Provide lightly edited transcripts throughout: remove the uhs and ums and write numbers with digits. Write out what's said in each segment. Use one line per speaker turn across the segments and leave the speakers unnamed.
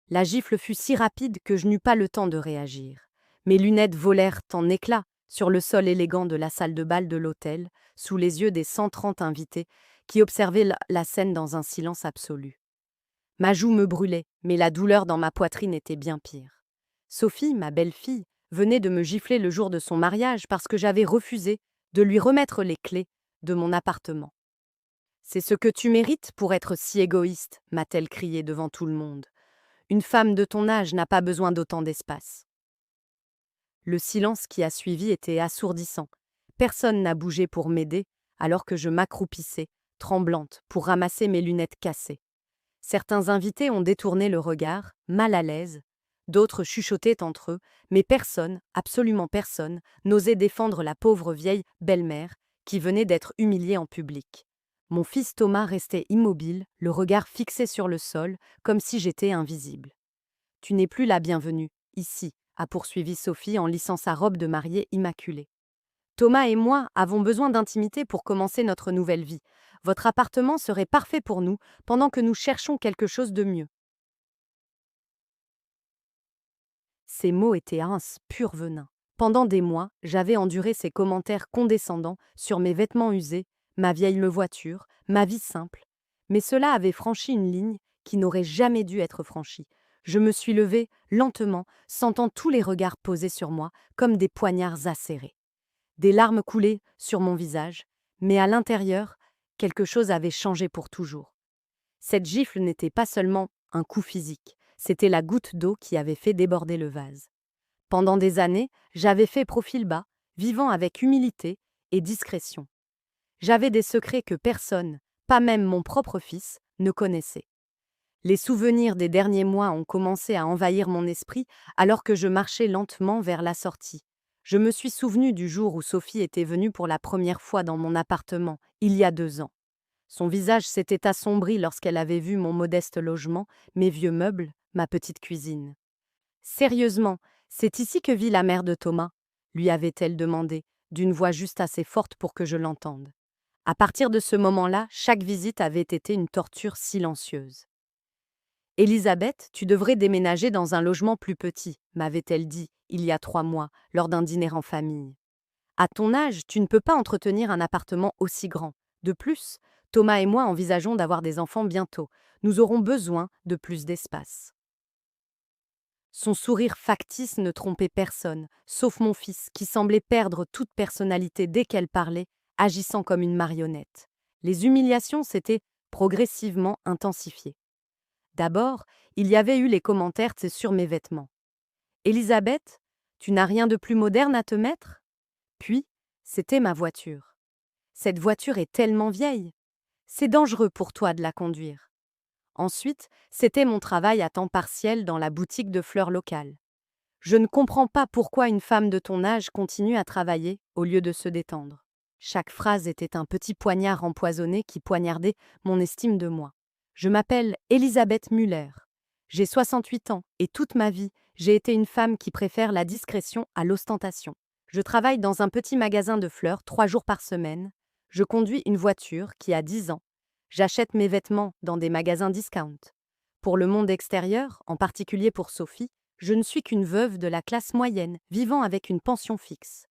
La gifle fut si rapide que je n'eus pas le temps de réagir. Mes lunettes volèrent en éclats sur le sol élégant de la salle de bal de l'hôtel, sous les yeux des 130 invités qui observaient la scène dans un silence absolu. Ma joue me brûlait, mais la douleur dans ma poitrine était bien pire. Sophie, ma belle-fille, venait de me gifler le jour de son mariage parce que j'avais refusé de lui remettre les clés de mon appartement. C'est ce que tu mérites pour être si égoïste, m'a-t-elle crié devant tout le monde. Une femme de ton âge n'a pas besoin d'autant d'espace. Le silence qui a suivi était assourdissant. Personne n'a bougé pour m'aider, alors que je m'accroupissais, tremblante, pour ramasser mes lunettes cassées. Certains invités ont détourné le regard, mal à l'aise. D'autres chuchotaient entre eux, mais personne, absolument personne, n'osait défendre la pauvre vieille belle-mère qui venait d'être humiliée en public. Mon fils Thomas restait immobile, le regard fixé sur le sol, comme si j'étais invisible. « Tu n'es plus la bienvenue, ici », a poursuivi Sophie en lissant sa robe de mariée immaculée. Thomas et moi avons besoin d'intimité pour commencer notre nouvelle vie. Votre appartement serait parfait pour nous pendant que nous cherchons quelque chose de mieux. Ces mots étaient un pur venin. Pendant des mois, j'avais enduré ces commentaires condescendants sur mes vêtements usés, ma vieille voiture, ma vie simple. Mais cela avait franchi une ligne qui n'aurait jamais dû être franchie. Je me suis levée, lentement, sentant tous les regards posés sur moi comme des poignards acérés. Des larmes coulaient sur mon visage, mais à l'intérieur, quelque chose avait changé pour toujours. Cette gifle n'était pas seulement un coup physique, c'était la goutte d'eau qui avait fait déborder le vase. Pendant des années, j'avais fait profil bas, vivant avec humilité et discrétion. J'avais des secrets que personne, pas même mon propre fils, ne connaissait. Les souvenirs des derniers mois ont commencé à envahir mon esprit alors que je marchais lentement vers la sortie. Je me suis souvenu du jour où Sophie était venue pour la première fois dans mon appartement, il y a 2 ans. Son visage s'était assombri lorsqu'elle avait vu mon modeste logement, mes vieux meubles, ma petite cuisine. Sérieusement, c'est ici que vit la mère de Thomas, lui avait-elle demandé, d'une voix juste assez forte pour que je l'entende. À partir de ce moment-là, chaque visite avait été une torture silencieuse. Élisabeth, tu devrais déménager dans un logement plus petit, m'avait-elle dit, il y a 3 mois, lors d'un dîner en famille. À ton âge, tu ne peux pas entretenir un appartement aussi grand. De plus, Thomas et moi envisageons d'avoir des enfants bientôt. Nous aurons besoin de plus d'espace. Son sourire factice ne trompait personne, sauf mon fils, qui semblait perdre toute personnalité dès qu'elle parlait, agissant comme une marionnette. Les humiliations s'étaient progressivement intensifiées. D'abord, il y avait eu les commentaires sur mes vêtements. « Élisabeth, tu n'as rien de plus moderne à te mettre ?» Puis, c'était ma voiture. « Cette voiture est tellement vieille. C'est dangereux pour toi de la conduire. » Ensuite, c'était mon travail à temps partiel dans la boutique de fleurs locale. « Je ne comprends pas pourquoi une femme de ton âge continue à travailler au lieu de se détendre. » Chaque phrase était un petit poignard empoisonné qui poignardait mon estime de moi. Je m'appelle Elisabeth Müller. J'ai 68 ans et toute ma vie, j'ai été une femme qui préfère la discrétion à l'ostentation. Je travaille dans un petit magasin de fleurs 3 jours par semaine. Je conduis une voiture qui a 10 ans. J'achète mes vêtements dans des magasins discount. Pour le monde extérieur, en particulier pour Sophie, je ne suis qu'une veuve de la classe moyenne, vivant avec une pension fixe.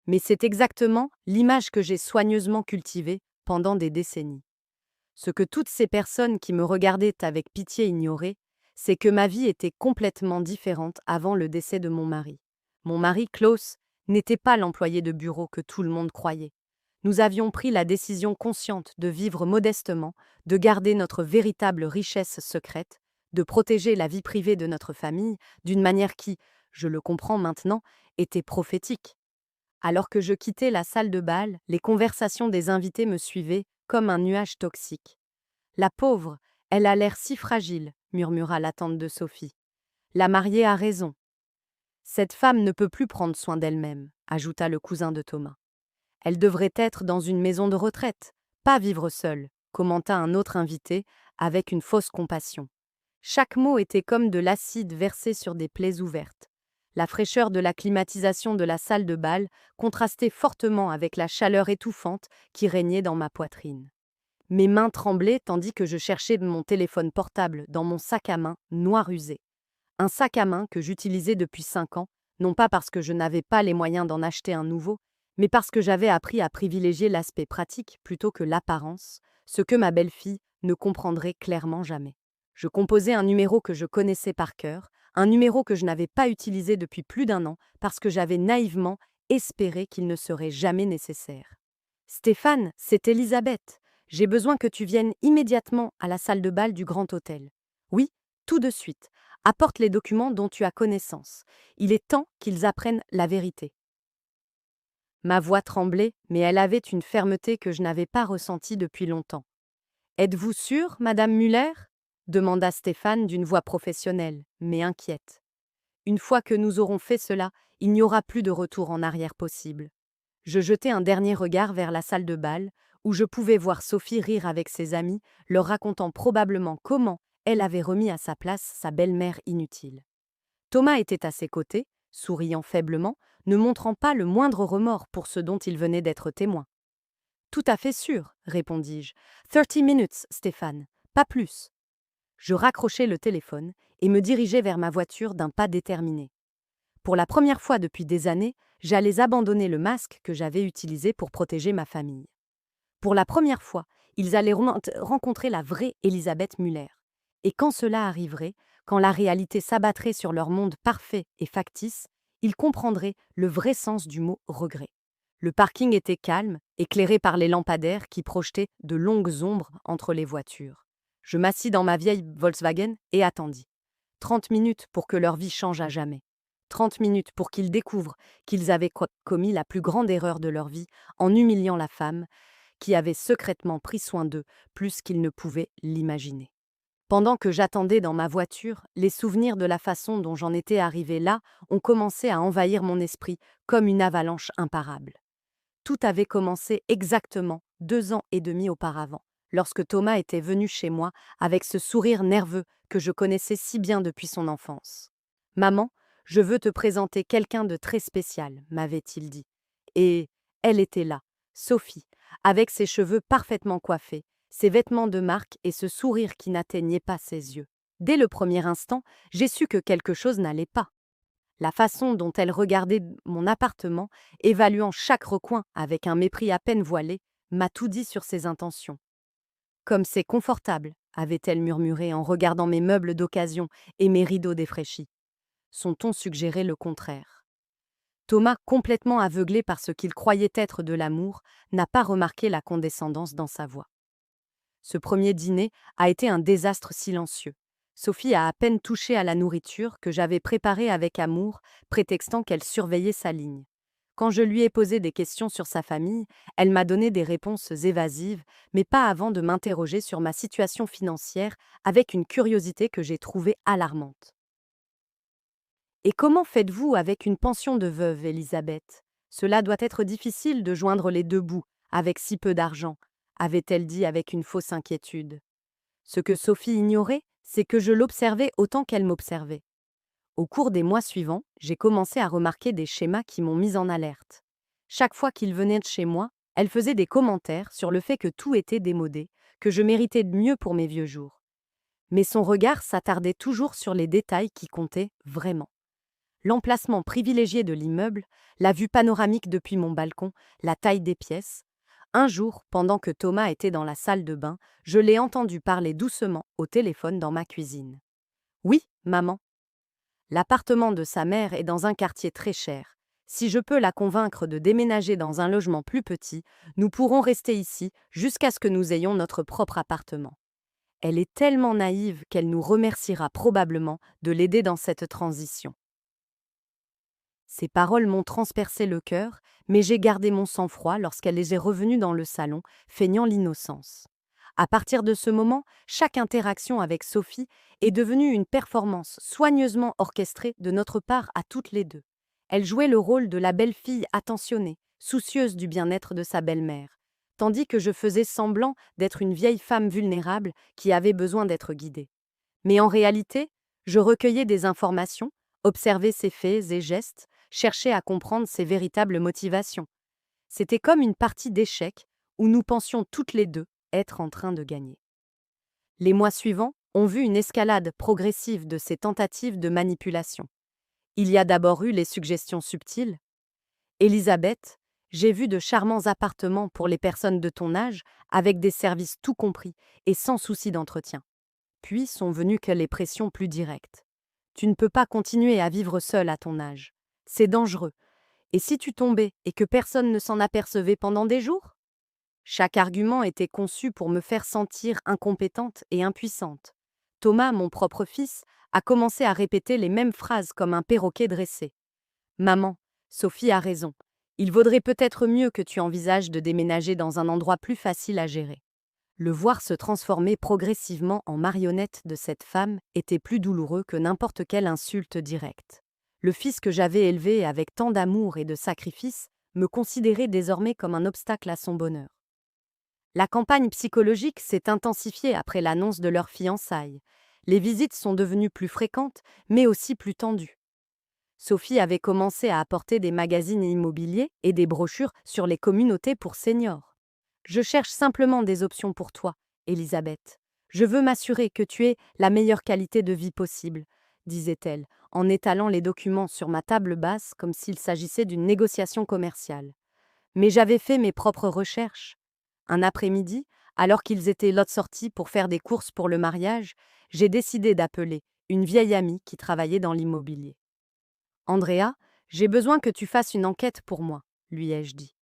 Mais c'est exactement l'image que j'ai soigneusement cultivée pendant des décennies. Ce que toutes ces personnes qui me regardaient avec pitié ignoraient, c'est que ma vie était complètement différente avant le décès de mon mari. Mon mari, Klaus, n'était pas l'employé de bureau que tout le monde croyait. Nous avions pris la décision consciente de vivre modestement, de garder notre véritable richesse secrète, de protéger la vie privée de notre famille d'une manière qui, je le comprends maintenant, était prophétique. Alors que je quittais la salle de bal, les conversations des invités me suivaient comme un nuage toxique. « La pauvre, elle a l'air si fragile », murmura la tante de Sophie. « La mariée a raison. »« Cette femme ne peut plus prendre soin d'elle-même », ajouta le cousin de Thomas. « Elle devrait être dans une maison de retraite, pas vivre seule », commenta un autre invité avec une fausse compassion. Chaque mot était comme de l'acide versé sur des plaies ouvertes. La fraîcheur de la climatisation de la salle de bal contrastait fortement avec la chaleur étouffante qui régnait dans ma poitrine. Mes mains tremblaient tandis que je cherchais mon téléphone portable dans mon sac à main noir usé. Un sac à main que j'utilisais depuis 5 ans, non pas parce que je n'avais pas les moyens d'en acheter un nouveau, mais parce que j'avais appris à privilégier l'aspect pratique plutôt que l'apparence, ce que ma belle-fille ne comprendrait clairement jamais. Je composais un numéro que je connaissais par cœur, un numéro que je n'avais pas utilisé depuis plus d'1 an parce que j'avais naïvement espéré qu'il ne serait jamais nécessaire. Stéphane, c'est Elisabeth. J'ai besoin que tu viennes immédiatement à la salle de bal du Grand Hôtel. Oui, tout de suite. Apporte les documents dont tu as connaissance. Il est temps qu'ils apprennent la vérité. Ma voix tremblait, mais elle avait une fermeté que je n'avais pas ressentie depuis longtemps. Êtes-vous sûre, Madame Muller demanda Stéphane d'une voix professionnelle, mais inquiète. Une fois que nous aurons fait cela, il n'y aura plus de retour en arrière possible. Je jetai un dernier regard vers la salle de bal, où je pouvais voir Sophie rire avec ses amis, leur racontant probablement comment elle avait remis à sa place sa belle-mère inutile. Thomas était à ses côtés, souriant faiblement, ne montrant pas le moindre remords pour ce dont il venait d'être témoin. Tout à fait sûr, répondis-je. 30 minutes, Stéphane, pas plus. Je raccrochai le téléphone et me dirigeai vers ma voiture d'un pas déterminé. Pour la première fois depuis des années, j'allais abandonner le masque que j'avais utilisé pour protéger ma famille. Pour la première fois, ils allaient rencontrer la vraie Elisabeth Muller. Et quand cela arriverait, quand la réalité s'abattrait sur leur monde parfait et factice, ils comprendraient le vrai sens du mot regret. Le parking était calme, éclairé par les lampadaires qui projetaient de longues ombres entre les voitures. Je m'assis dans ma vieille Volkswagen et attendis. 30 minutes pour que leur vie change à jamais. 30 minutes pour qu'ils découvrent qu'ils avaient commis la plus grande erreur de leur vie en humiliant la femme qui avait secrètement pris soin d'eux plus qu'ils ne pouvaient l'imaginer. Pendant que j'attendais dans ma voiture, les souvenirs de la façon dont j'en étais arrivé là ont commencé à envahir mon esprit comme une avalanche imparable. Tout avait commencé exactement 2 ans et demi auparavant, lorsque Thomas était venu chez moi avec ce sourire nerveux que je connaissais si bien depuis son enfance. « Maman, je veux te présenter quelqu'un de très spécial », m'avait-il dit. Et elle était là, Sophie, avec ses cheveux parfaitement coiffés, ses vêtements de marque et ce sourire qui n'atteignait pas ses yeux. Dès le premier instant, j'ai su que quelque chose n'allait pas. La façon dont elle regardait mon appartement, évaluant chaque recoin avec un mépris à peine voilé, m'a tout dit sur ses intentions. « Comme c'est confortable », avait-elle murmuré en regardant mes meubles d'occasion et mes rideaux défraîchis. Son ton suggérait le contraire. Thomas, complètement aveuglé par ce qu'il croyait être de l'amour, n'a pas remarqué la condescendance dans sa voix. Ce premier dîner a été un désastre silencieux. Sophie a à peine touché à la nourriture que j'avais préparée avec amour, prétextant qu'elle surveillait sa ligne. Quand je lui ai posé des questions sur sa famille, elle m'a donné des réponses évasives, mais pas avant de m'interroger sur ma situation financière avec une curiosité que j'ai trouvée alarmante. « Et comment faites-vous avec une pension de veuve, Elisabeth ? Cela doit être difficile de joindre les deux bouts, avec si peu d'argent, » avait-elle dit avec une fausse inquiétude. Ce que Sophie ignorait, c'est que je l'observais autant qu'elle m'observait. Au cours des mois suivants, j'ai commencé à remarquer des schémas qui m'ont mise en alerte. Chaque fois qu'il venait de chez moi, elle faisait des commentaires sur le fait que tout était démodé, que je méritais de mieux pour mes vieux jours. Mais son regard s'attardait toujours sur les détails qui comptaient vraiment. L'emplacement privilégié de l'immeuble, la vue panoramique depuis mon balcon, la taille des pièces. Un jour, pendant que Thomas était dans la salle de bain, je l'ai entendu parler doucement au téléphone dans ma cuisine. « Oui, maman. L'appartement de sa mère est dans un quartier très cher. Si je peux la convaincre de déménager dans un logement plus petit, nous pourrons rester ici jusqu'à ce que nous ayons notre propre appartement. Elle est tellement naïve qu'elle nous remerciera probablement de l'aider dans cette transition. » Ces paroles m'ont transpercé le cœur, mais j'ai gardé mon sang-froid lorsqu'elle est revenue dans le salon, feignant l'innocence. À partir de ce moment, chaque interaction avec Sophie est devenue une performance soigneusement orchestrée de notre part à toutes les deux. Elle jouait le rôle de la belle-fille attentionnée, soucieuse du bien-être de sa belle-mère, tandis que je faisais semblant d'être une vieille femme vulnérable qui avait besoin d'être guidée. Mais en réalité, je recueillais des informations, observais ses faits et gestes, cherchais à comprendre ses véritables motivations. C'était comme une partie d'échecs où nous pensions toutes les deux être en train de gagner. Les mois suivants, ont vu une escalade progressive de ces tentatives de manipulation. Il y a d'abord eu les suggestions subtiles. Elisabeth, j'ai vu de charmants appartements pour les personnes de ton âge, avec des services tout compris et sans souci d'entretien. Puis sont venues que les pressions plus directes. Tu ne peux pas continuer à vivre seule à ton âge. C'est dangereux. Et si tu tombais et que personne ne s'en apercevait pendant des jours? Chaque argument était conçu pour me faire sentir incompétente et impuissante. Thomas, mon propre fils, a commencé à répéter les mêmes phrases comme un perroquet dressé. Maman, Sophie a raison. Il vaudrait peut-être mieux que tu envisages de déménager dans un endroit plus facile à gérer. Le voir se transformer progressivement en marionnette de cette femme était plus douloureux que n'importe quelle insulte directe. Le fils que j'avais élevé avec tant d'amour et de sacrifice me considérait désormais comme un obstacle à son bonheur. La campagne psychologique s'est intensifiée après l'annonce de leur fiançailles. Les visites sont devenues plus fréquentes, mais aussi plus tendues. Sophie avait commencé à apporter des magazines immobiliers et des brochures sur les communautés pour seniors. Je cherche simplement des options pour toi, Elisabeth. Je veux m'assurer que tu aies la meilleure qualité de vie possible, disait-elle, en étalant les documents sur ma table basse comme s'il s'agissait d'une négociation commerciale. Mais j'avais fait mes propres recherches. Un après-midi, alors qu'ils étaient l'autre sortis pour faire des courses pour le mariage, j'ai décidé d'appeler une vieille amie qui travaillait dans l'immobilier. Andrea, j'ai besoin que tu fasses une enquête pour moi, lui ai-je dit.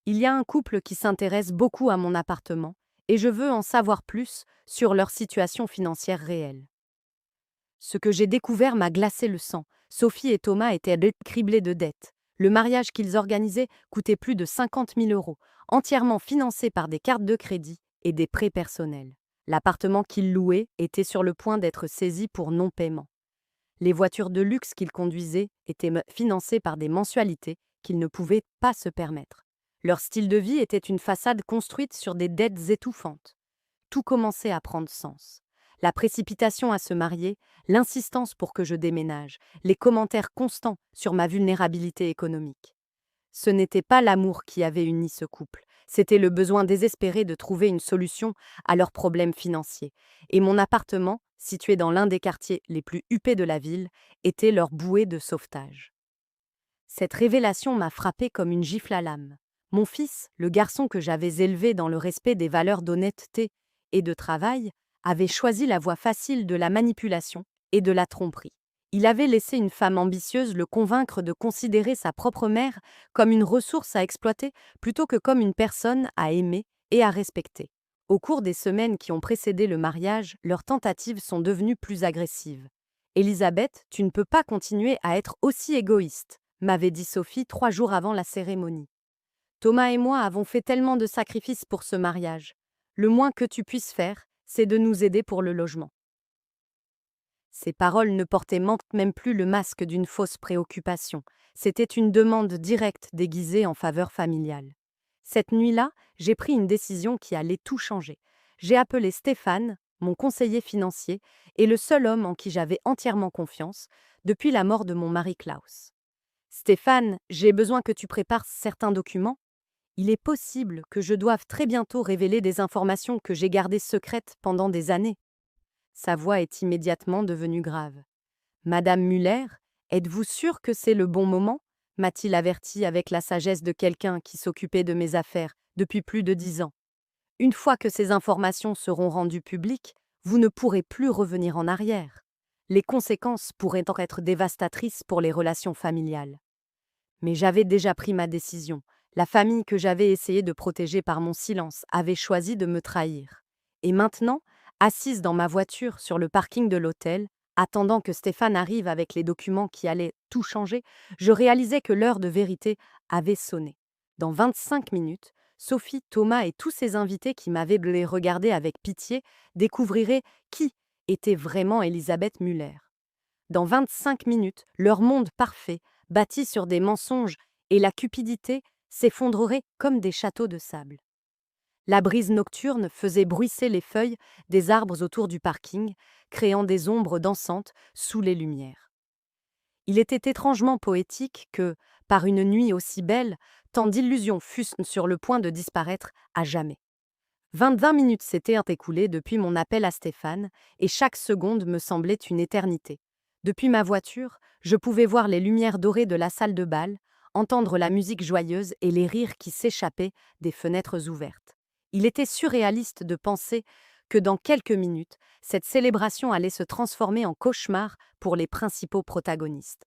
Il y a un couple qui s'intéresse beaucoup à mon appartement et je veux en savoir plus sur leur situation financière réelle. Ce que j'ai découvert m'a glacé le sang. Sophie et Thomas étaient criblés de dettes. Le mariage qu'ils organisaient coûtait plus de 50 000 euros, entièrement financé par des cartes de crédit et des prêts personnels. L'appartement qu'ils louaient était sur le point d'être saisi pour non-paiement. Les voitures de luxe qu'ils conduisaient étaient financées par des mensualités qu'ils ne pouvaient pas se permettre. Leur style de vie était une façade construite sur des dettes étouffantes. Tout commençait à prendre sens. La précipitation à se marier, l'insistance pour que je déménage, les commentaires constants sur ma vulnérabilité économique. Ce n'était pas l'amour qui avait uni ce couple, c'était le besoin désespéré de trouver une solution à leurs problèmes financiers. Et mon appartement, situé dans l'un des quartiers les plus huppés de la ville, était leur bouée de sauvetage. Cette révélation m'a frappée comme une gifle à l'âme. Mon fils, le garçon que j'avais élevé dans le respect des valeurs d'honnêteté et de travail, avait choisi la voie facile de la manipulation et de la tromperie. Il avait laissé une femme ambitieuse le convaincre de considérer sa propre mère comme une ressource à exploiter plutôt que comme une personne à aimer et à respecter. Au cours des semaines qui ont précédé le mariage, leurs tentatives sont devenues plus agressives. Elisabeth, tu ne peux pas continuer à être aussi égoïste, m'avait dit Sophie 3 jours avant la cérémonie. Thomas et moi avons fait tellement de sacrifices pour ce mariage. Le moins que tu puisses faire, c'est de nous aider pour le logement. Ces paroles ne portaient même plus le masque d'une fausse préoccupation. C'était une demande directe déguisée en faveur familiale. Cette nuit-là, j'ai pris une décision qui allait tout changer. J'ai appelé Stéphane, mon conseiller financier, et le seul homme en qui j'avais entièrement confiance depuis la mort de mon mari Klaus. Stéphane, j'ai besoin que tu prépares certains documents. Il est possible que je doive très bientôt révéler des informations que j'ai gardées secrètes pendant des années. Sa voix est immédiatement devenue grave. Madame Muller, êtes-vous sûre que c'est le bon moment? M'a-t-il averti avec la sagesse de quelqu'un qui s'occupait de mes affaires depuis plus de 10 ans. Une fois que ces informations seront rendues publiques, vous ne pourrez plus revenir en arrière. Les conséquences pourraient en être dévastatrices pour les relations familiales. Mais j'avais déjà pris ma décision. La famille que j'avais essayé de protéger par mon silence avait choisi de me trahir. Et maintenant, assise dans ma voiture sur le parking de l'hôtel, attendant que Stéphane arrive avec les documents qui allaient tout changer, je réalisais que l'heure de vérité avait sonné. Dans 25 minutes, Sophie, Thomas et tous ces invités qui m'avaient regardé avec pitié découvriraient qui était vraiment Elisabeth Muller. Dans 25 minutes, leur monde parfait, bâti sur des mensonges et la cupidité, s'effondrerait comme des châteaux de sable. La brise nocturne faisait bruisser les feuilles des arbres autour du parking, créant des ombres dansantes sous les lumières. Il était étrangement poétique que, par une nuit aussi belle, tant d'illusions fussent sur le point de disparaître à jamais. 20 minutes s'étaient écoulées depuis mon appel à Stéphane, et chaque seconde me semblait une éternité. Depuis ma voiture, je pouvais voir les lumières dorées de la salle de bal, entendre la musique joyeuse et les rires qui s'échappaient des fenêtres ouvertes. Il était surréaliste de penser que dans quelques minutes, cette célébration allait se transformer en cauchemar pour les principaux protagonistes.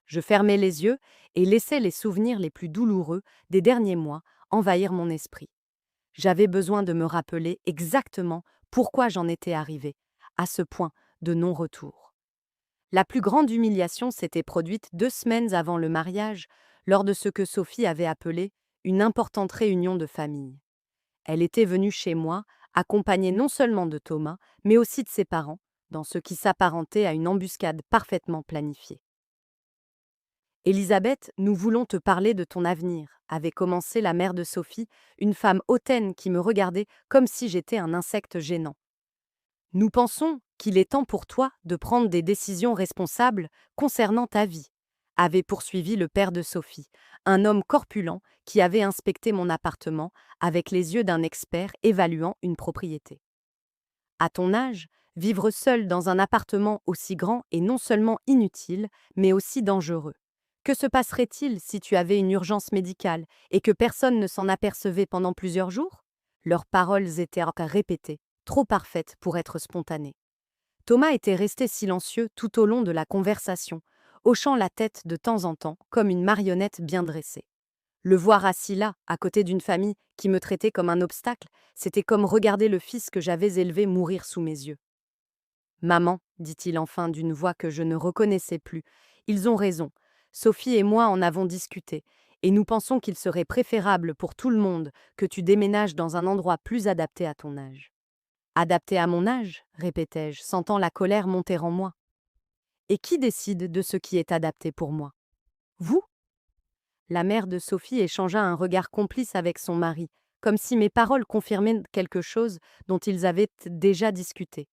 Je fermais les yeux et laissais les souvenirs les plus douloureux des derniers mois envahir mon esprit. J'avais besoin de me rappeler exactement pourquoi j'en étais arrivée, à ce point de non-retour. La plus grande humiliation s'était produite 2 semaines avant le mariage, lors de ce que Sophie avait appelé une importante réunion de famille. Elle était venue chez moi, accompagnée non seulement de Thomas, mais aussi de ses parents, dans ce qui s'apparentait à une embuscade parfaitement planifiée. Élisabeth, nous voulons te parler de ton avenir, avait commencé la mère de Sophie, une femme hautaine qui me regardait comme si j'étais un insecte gênant. Nous pensons qu'il est temps pour toi de prendre des décisions responsables concernant ta vie, avait poursuivi le père de Sophie, un homme corpulent qui avait inspecté mon appartement avec les yeux d'un expert évaluant une propriété. À ton âge, vivre seul dans un appartement aussi grand est non seulement inutile, mais aussi dangereux. Que se passerait-il si tu avais une urgence médicale et que personne ne s'en apercevait pendant plusieurs jours? Leurs paroles étaient répétées, trop parfaites pour être spontanées. Thomas était resté silencieux tout au long de la conversation, hochant la tête de temps en temps comme une marionnette bien dressée. Le voir assis là, à côté d'une famille qui me traitait comme un obstacle, c'était comme regarder le fils que j'avais élevé mourir sous mes yeux. Maman, dit-il enfin d'une voix que je ne reconnaissais plus, ils ont raison. Sophie et moi en avons discuté, et nous pensons qu'il serait préférable pour tout le monde que tu déménages dans un endroit plus adapté à ton âge. Adapté à mon âge, répétai-je, sentant la colère monter en moi. Et qui décide de ce qui est adapté pour moi? Vous? La mère de Sophie échangea un regard complice avec son mari, comme si mes paroles confirmaient quelque chose dont ils avaient déjà discuté.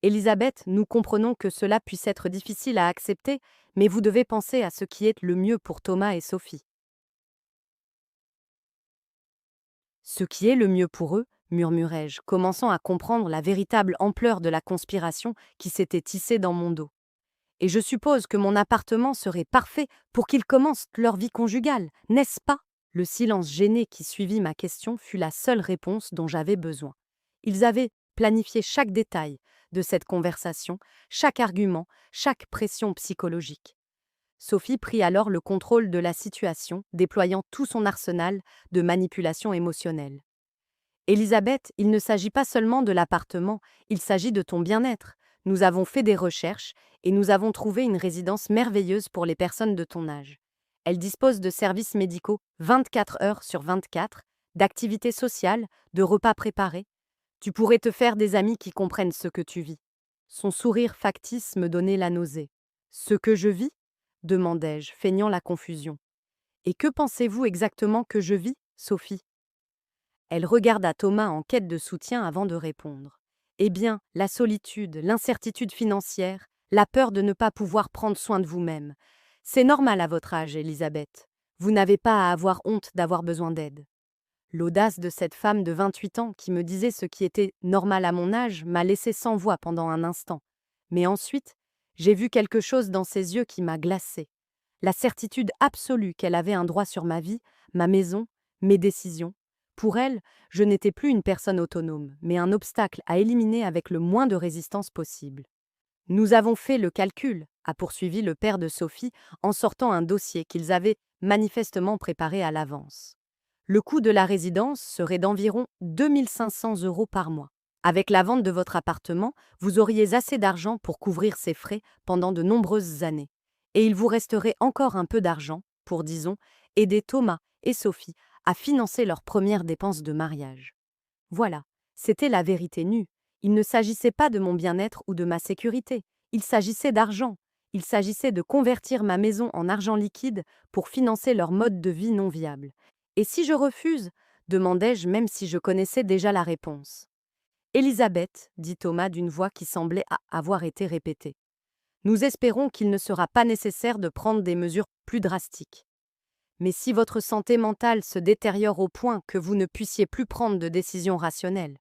Élisabeth, nous comprenons que cela puisse être difficile à accepter, mais vous devez penser à ce qui est le mieux pour Thomas et Sophie. Ce qui est le mieux pour eux, murmurai-je, commençant à comprendre la véritable ampleur de la conspiration qui s'était tissée dans mon dos. Et je suppose que mon appartement serait parfait pour qu'ils commencent leur vie conjugale, n'est-ce pas? Le silence gêné qui suivit ma question fut la seule réponse dont j'avais besoin. Ils avaient planifié chaque détail de cette conversation, chaque argument, chaque pression psychologique. Sophie prit alors le contrôle de la situation, déployant tout son arsenal de manipulation émotionnelle. Élisabeth, il ne s'agit pas seulement de l'appartement, il s'agit de ton bien-être. Nous avons fait des recherches et nous avons trouvé une résidence merveilleuse pour les personnes de ton âge. Elle dispose de services médicaux 24 heures sur 24, d'activités sociales, de repas préparés. Tu pourrais te faire des amis qui comprennent ce que tu vis. Son sourire factice me donnait la nausée. Ce que je vis? Demandai-je, feignant la confusion. Et que pensez-vous exactement que je vis, Sophie? Elle regarda Thomas en quête de soutien avant de répondre. Eh bien, la solitude, l'incertitude financière, la peur de ne pas pouvoir prendre soin de vous-même. C'est normal à votre âge, Élisabeth. Vous n'avez pas à avoir honte d'avoir besoin d'aide. L'audace de cette femme de 28 ans qui me disait ce qui était normal à mon âge m'a laissé sans voix pendant un instant. Mais ensuite, j'ai vu quelque chose dans ses yeux qui m'a glacée. La certitude absolue qu'elle avait un droit sur ma vie, ma maison, mes décisions. Pour elle, je n'étais plus une personne autonome, mais un obstacle à éliminer avec le moins de résistance possible. Nous avons fait le calcul, a poursuivi le père de Sophie en sortant un dossier qu'ils avaient manifestement préparé à l'avance. Le coût de la résidence serait d'environ 2 500 € par mois. Avec la vente de votre appartement, vous auriez assez d'argent pour couvrir ces frais pendant de nombreuses années. Et il vous resterait encore un peu d'argent pour, disons, aider Thomas et Sophie à financer leurs premières dépenses de mariage. Voilà, c'était la vérité nue. Il ne s'agissait pas de mon bien-être ou de ma sécurité. Il s'agissait d'argent. Il s'agissait de convertir ma maison en argent liquide pour financer leur mode de vie non viable. Et si je refuse? Demandai-je même si je connaissais déjà la réponse. Élisabeth, dit Thomas d'une voix qui semblait avoir été répétée. Nous espérons qu'il ne sera pas nécessaire de prendre des mesures plus drastiques. Mais si votre santé mentale se détériore au point que vous ne puissiez plus prendre de décisions rationnelles,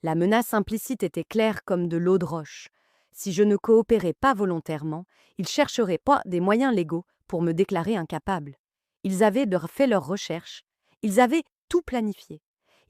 La menace implicite était claire comme de l'eau de roche. Si je ne coopérais pas volontairement, ils chercheraient pas des moyens légaux pour me déclarer incapable. Ils avaient fait leurs recherches, ils avaient tout planifié.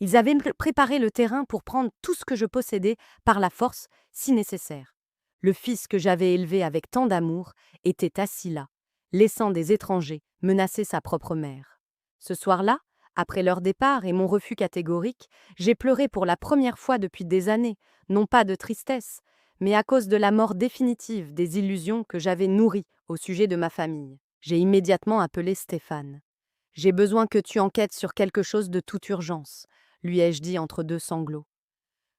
Ils avaient préparé le terrain pour prendre tout ce que je possédais par la force, si nécessaire. Le fils que j'avais élevé avec tant d'amour était assis là, laissant des étrangers menacer sa propre mère. Ce soir-là, après leur départ et mon refus catégorique, j'ai pleuré pour la première fois depuis des années, non pas de tristesse, mais à cause de la mort définitive des illusions que j'avais nourries au sujet de ma famille. J'ai immédiatement appelé Stéphane. J'ai besoin que tu enquêtes sur quelque chose de toute urgence, lui ai-je dit entre deux sanglots.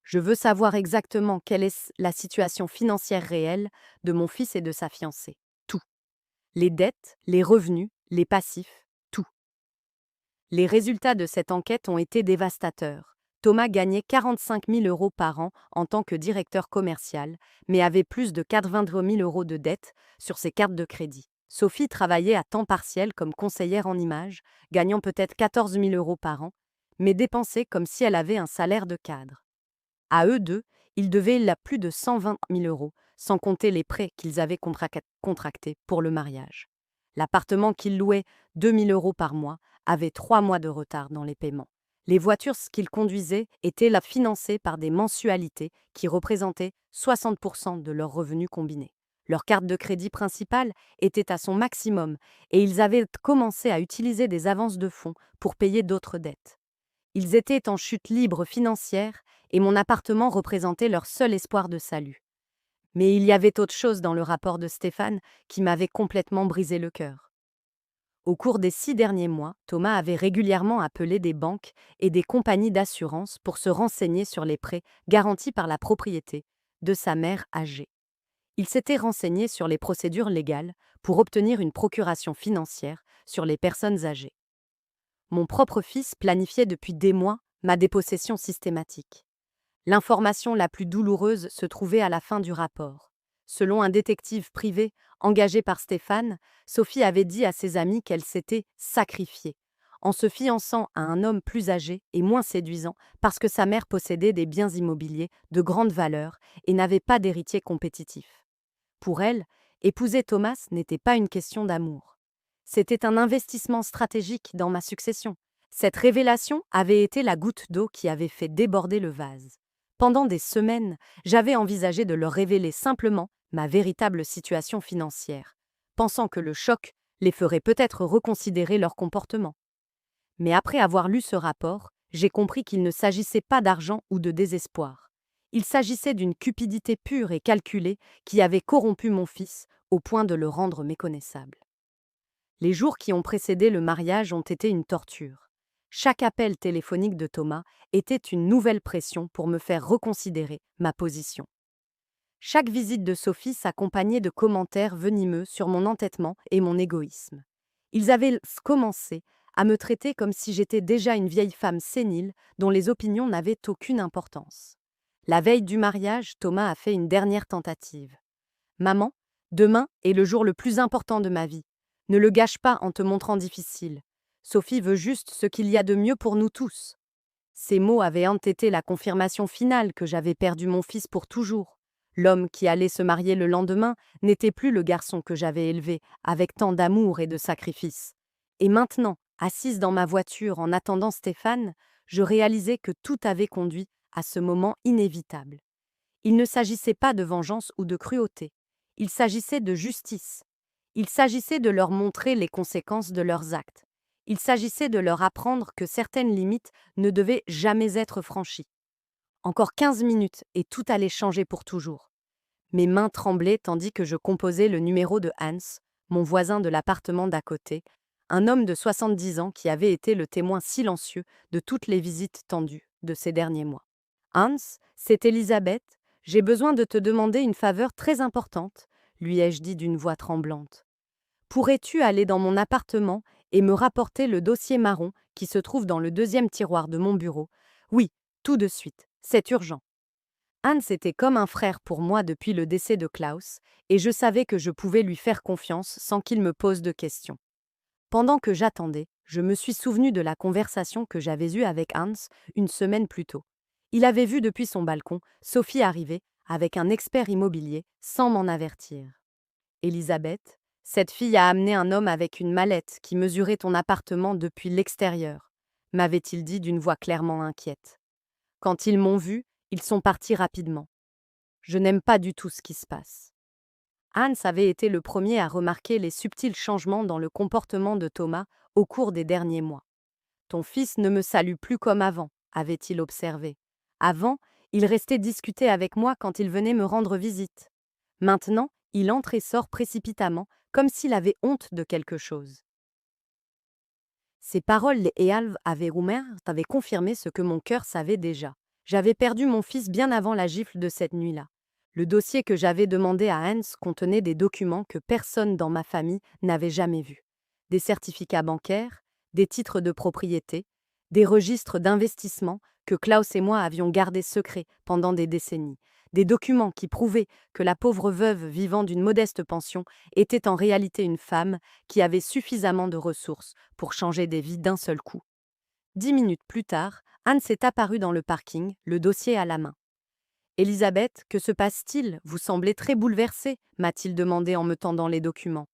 Je veux savoir exactement quelle est la situation financière réelle de mon fils et de sa fiancée. Tout. Les dettes, les revenus, les passifs, tout. Les résultats de cette enquête ont été dévastateurs. Thomas gagnait 45 000 € par an en tant que directeur commercial, mais avait plus de 80 000 € de dettes sur ses cartes de crédit. Sophie travaillait à temps partiel comme conseillère en images, gagnant peut-être 14 000 € par an, mais dépensait comme si elle avait un salaire de cadre. À eux deux, ils devaient là plus de 120 000 €, sans compter les prêts qu'ils avaient contractés pour le mariage. L'appartement qu'ils louaient 2 000 € par mois avait 3 mois de retard dans les paiements. Les voitures qu'ils conduisaient étaient là financées par des mensualités qui représentaient 60% de leurs revenus combinés. Leur carte de crédit principale était à son maximum et ils avaient commencé à utiliser des avances de fonds pour payer d'autres dettes. Ils étaient en chute libre financière et mon appartement représentait leur seul espoir de salut. Mais il y avait autre chose dans le rapport de Stéphane qui m'avait complètement brisé le cœur. Au cours des 6 derniers mois, Thomas avait régulièrement appelé des banques et des compagnies d'assurance pour se renseigner sur les prêts garantis par la propriété de sa mère âgée. Il s'était renseigné sur les procédures légales pour obtenir une procuration financière sur les personnes âgées. Mon propre fils planifiait depuis des mois ma dépossession systématique. L'information la plus douloureuse se trouvait à la fin du rapport. Selon un détective privé engagé par Stéphane, Sophie avait dit à ses amis qu'elle s'était sacrifiée, en se fiançant à un homme plus âgé et moins séduisant parce que sa mère possédait des biens immobiliers de grande valeur et n'avait pas d'héritier compétitif. Pour elle, épouser Thomas n'était pas une question d'amour. C'était un investissement stratégique dans ma succession. Cette révélation avait été la goutte d'eau qui avait fait déborder le vase. Pendant des semaines, j'avais envisagé de leur révéler simplement ma véritable situation financière, pensant que le choc les ferait peut-être reconsidérer leur comportement. Mais après avoir lu ce rapport, j'ai compris qu'il ne s'agissait pas d'argent ou de désespoir. Il s'agissait d'une cupidité pure et calculée qui avait corrompu mon fils au point de le rendre méconnaissable. Les jours qui ont précédé le mariage ont été une torture. Chaque appel téléphonique de Thomas était une nouvelle pression pour me faire reconsidérer ma position. Chaque visite de Sophie s'accompagnait de commentaires venimeux sur mon entêtement et mon égoïsme. Ils avaient commencé à me traiter comme si j'étais déjà une vieille femme sénile dont les opinions n'avaient aucune importance. La veille du mariage, Thomas a fait une dernière tentative. « Maman, demain est le jour le plus important de ma vie. Ne le gâche pas en te montrant difficile. Sophie veut juste ce qu'il y a de mieux pour nous tous. » Ces mots avaient entêté la confirmation finale que j'avais perdu mon fils pour toujours. L'homme qui allait se marier le lendemain n'était plus le garçon que j'avais élevé avec tant d'amour et de sacrifice. Et maintenant, assise dans ma voiture en attendant Stéphane, je réalisais que tout avait conduit à ce moment inévitable. Il ne s'agissait pas de vengeance ou de cruauté. Il s'agissait de justice. Il s'agissait de leur montrer les conséquences de leurs actes. Il s'agissait de leur apprendre que certaines limites ne devaient jamais être franchies. Encore 15 minutes et tout allait changer pour toujours. Mes mains tremblaient tandis que je composais le numéro de Hans, mon voisin de l'appartement d'à côté, un homme de 70 ans qui avait été le témoin silencieux de toutes les visites tendues de ces derniers mois. « Hans, c'est Elisabeth, j'ai besoin de te demander une faveur très importante, lui ai-je dit d'une voix tremblante. Pourrais-tu aller dans mon appartement et me rapporter le dossier marron qui se trouve dans le 2e tiroir de mon bureau? Oui, tout de suite, c'est urgent. » Hans était comme un frère pour moi depuis le décès de Klaus, et je savais que je pouvais lui faire confiance sans qu'il me pose de questions. Pendant que j'attendais, je me suis souvenu de la conversation que j'avais eue avec Hans une semaine plus tôt. Il avait vu depuis son balcon Sophie arriver avec un expert immobilier sans m'en avertir. Elisabeth, cette fille a amené un homme avec une mallette qui mesurait ton appartement depuis l'extérieur, m'avait-il dit d'une voix clairement inquiète. Quand ils m'ont vu, ils sont partis rapidement. Je n'aime pas du tout ce qui se passe. Hans avait été le premier à remarquer les subtils changements dans le comportement de Thomas au cours des derniers mois. Ton fils ne me salue plus comme avant, avait-il observé. Avant, il restait discuter avec moi quand il venait me rendre visite. Maintenant, il entre et sort précipitamment, comme s'il avait honte de quelque chose. Ces paroles et Alv avaient confirmé ce que mon cœur savait déjà. J'avais perdu mon fils bien avant la gifle de cette nuit-là. Le dossier que j'avais demandé à Hans contenait des documents que personne dans ma famille n'avait jamais vus. Des certificats bancaires, des titres de propriété, des registres d'investissement que Klaus et moi avions gardés secrets pendant des décennies. Des documents qui prouvaient que la pauvre veuve vivant d'une modeste pension était en réalité une femme qui avait suffisamment de ressources pour changer des vies d'un seul coup. 10 minutes plus tard, Hans est apparu dans le parking, le dossier à la main. « Elisabeth, que se passe-t-il? Vous semblez très bouleversée » m'a-t-il demandé en me tendant les documents.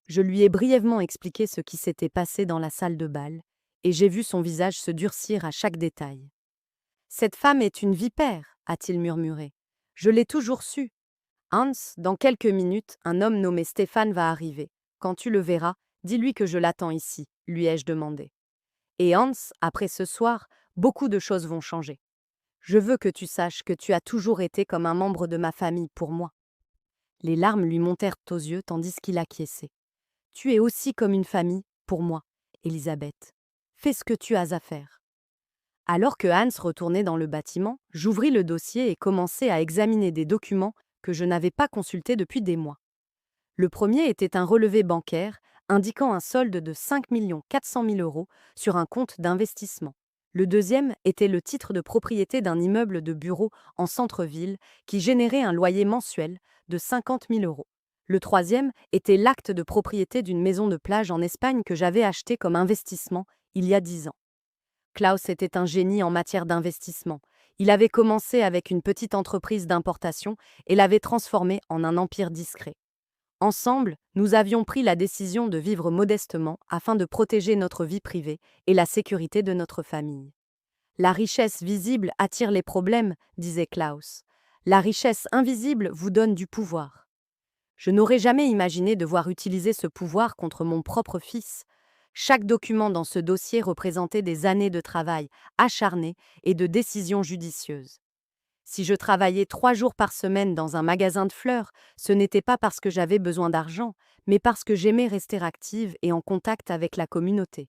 Je lui ai brièvement expliqué ce qui s'était passé dans la salle de bal, et j'ai vu son visage se durcir à chaque détail. « Cette femme est une vipère, a-t-il murmuré. Je l'ai toujours su. Hans, dans quelques minutes, un homme nommé Stéphane va arriver. Quand tu le verras, dis-lui que je l'attends ici, lui ai-je demandé. Et Hans, après ce soir, beaucoup de choses vont changer. Je veux que tu saches que tu as toujours été comme un membre de ma famille pour moi. Les larmes lui montèrent aux yeux tandis qu'il acquiesçait. Tu es aussi comme une famille pour moi, Elisabeth. Fais ce que tu as à faire. Alors que Hans retournait dans le bâtiment, j'ouvris le dossier et commençai à examiner des documents que je n'avais pas consultés depuis des mois. Le premier était un relevé bancaire indiquant un solde de 5 400 000 € sur un compte d'investissement. Le deuxième était le titre de propriété d'un immeuble de bureaux en centre-ville qui générait un loyer mensuel de 50 000 €. Le troisième était l'acte de propriété d'une maison de plage en Espagne que j'avais acheté comme investissement il y a 10 ans. Klaus était un génie en matière d'investissement. Il avait commencé avec une petite entreprise d'importation et l'avait transformée en un empire discret. Ensemble, nous avions pris la décision de vivre modestement afin de protéger notre vie privée et la sécurité de notre famille. La richesse visible attire les problèmes, disait Klaus. La richesse invisible vous donne du pouvoir. Je n'aurais jamais imaginé devoir utiliser ce pouvoir contre mon propre fils. Chaque document dans ce dossier représentait des années de travail acharné et de décisions judicieuses. Si je travaillais 3 jours par semaine dans un magasin de fleurs, ce n'était pas parce que j'avais besoin d'argent, mais parce que j'aimais rester active et en contact avec la communauté.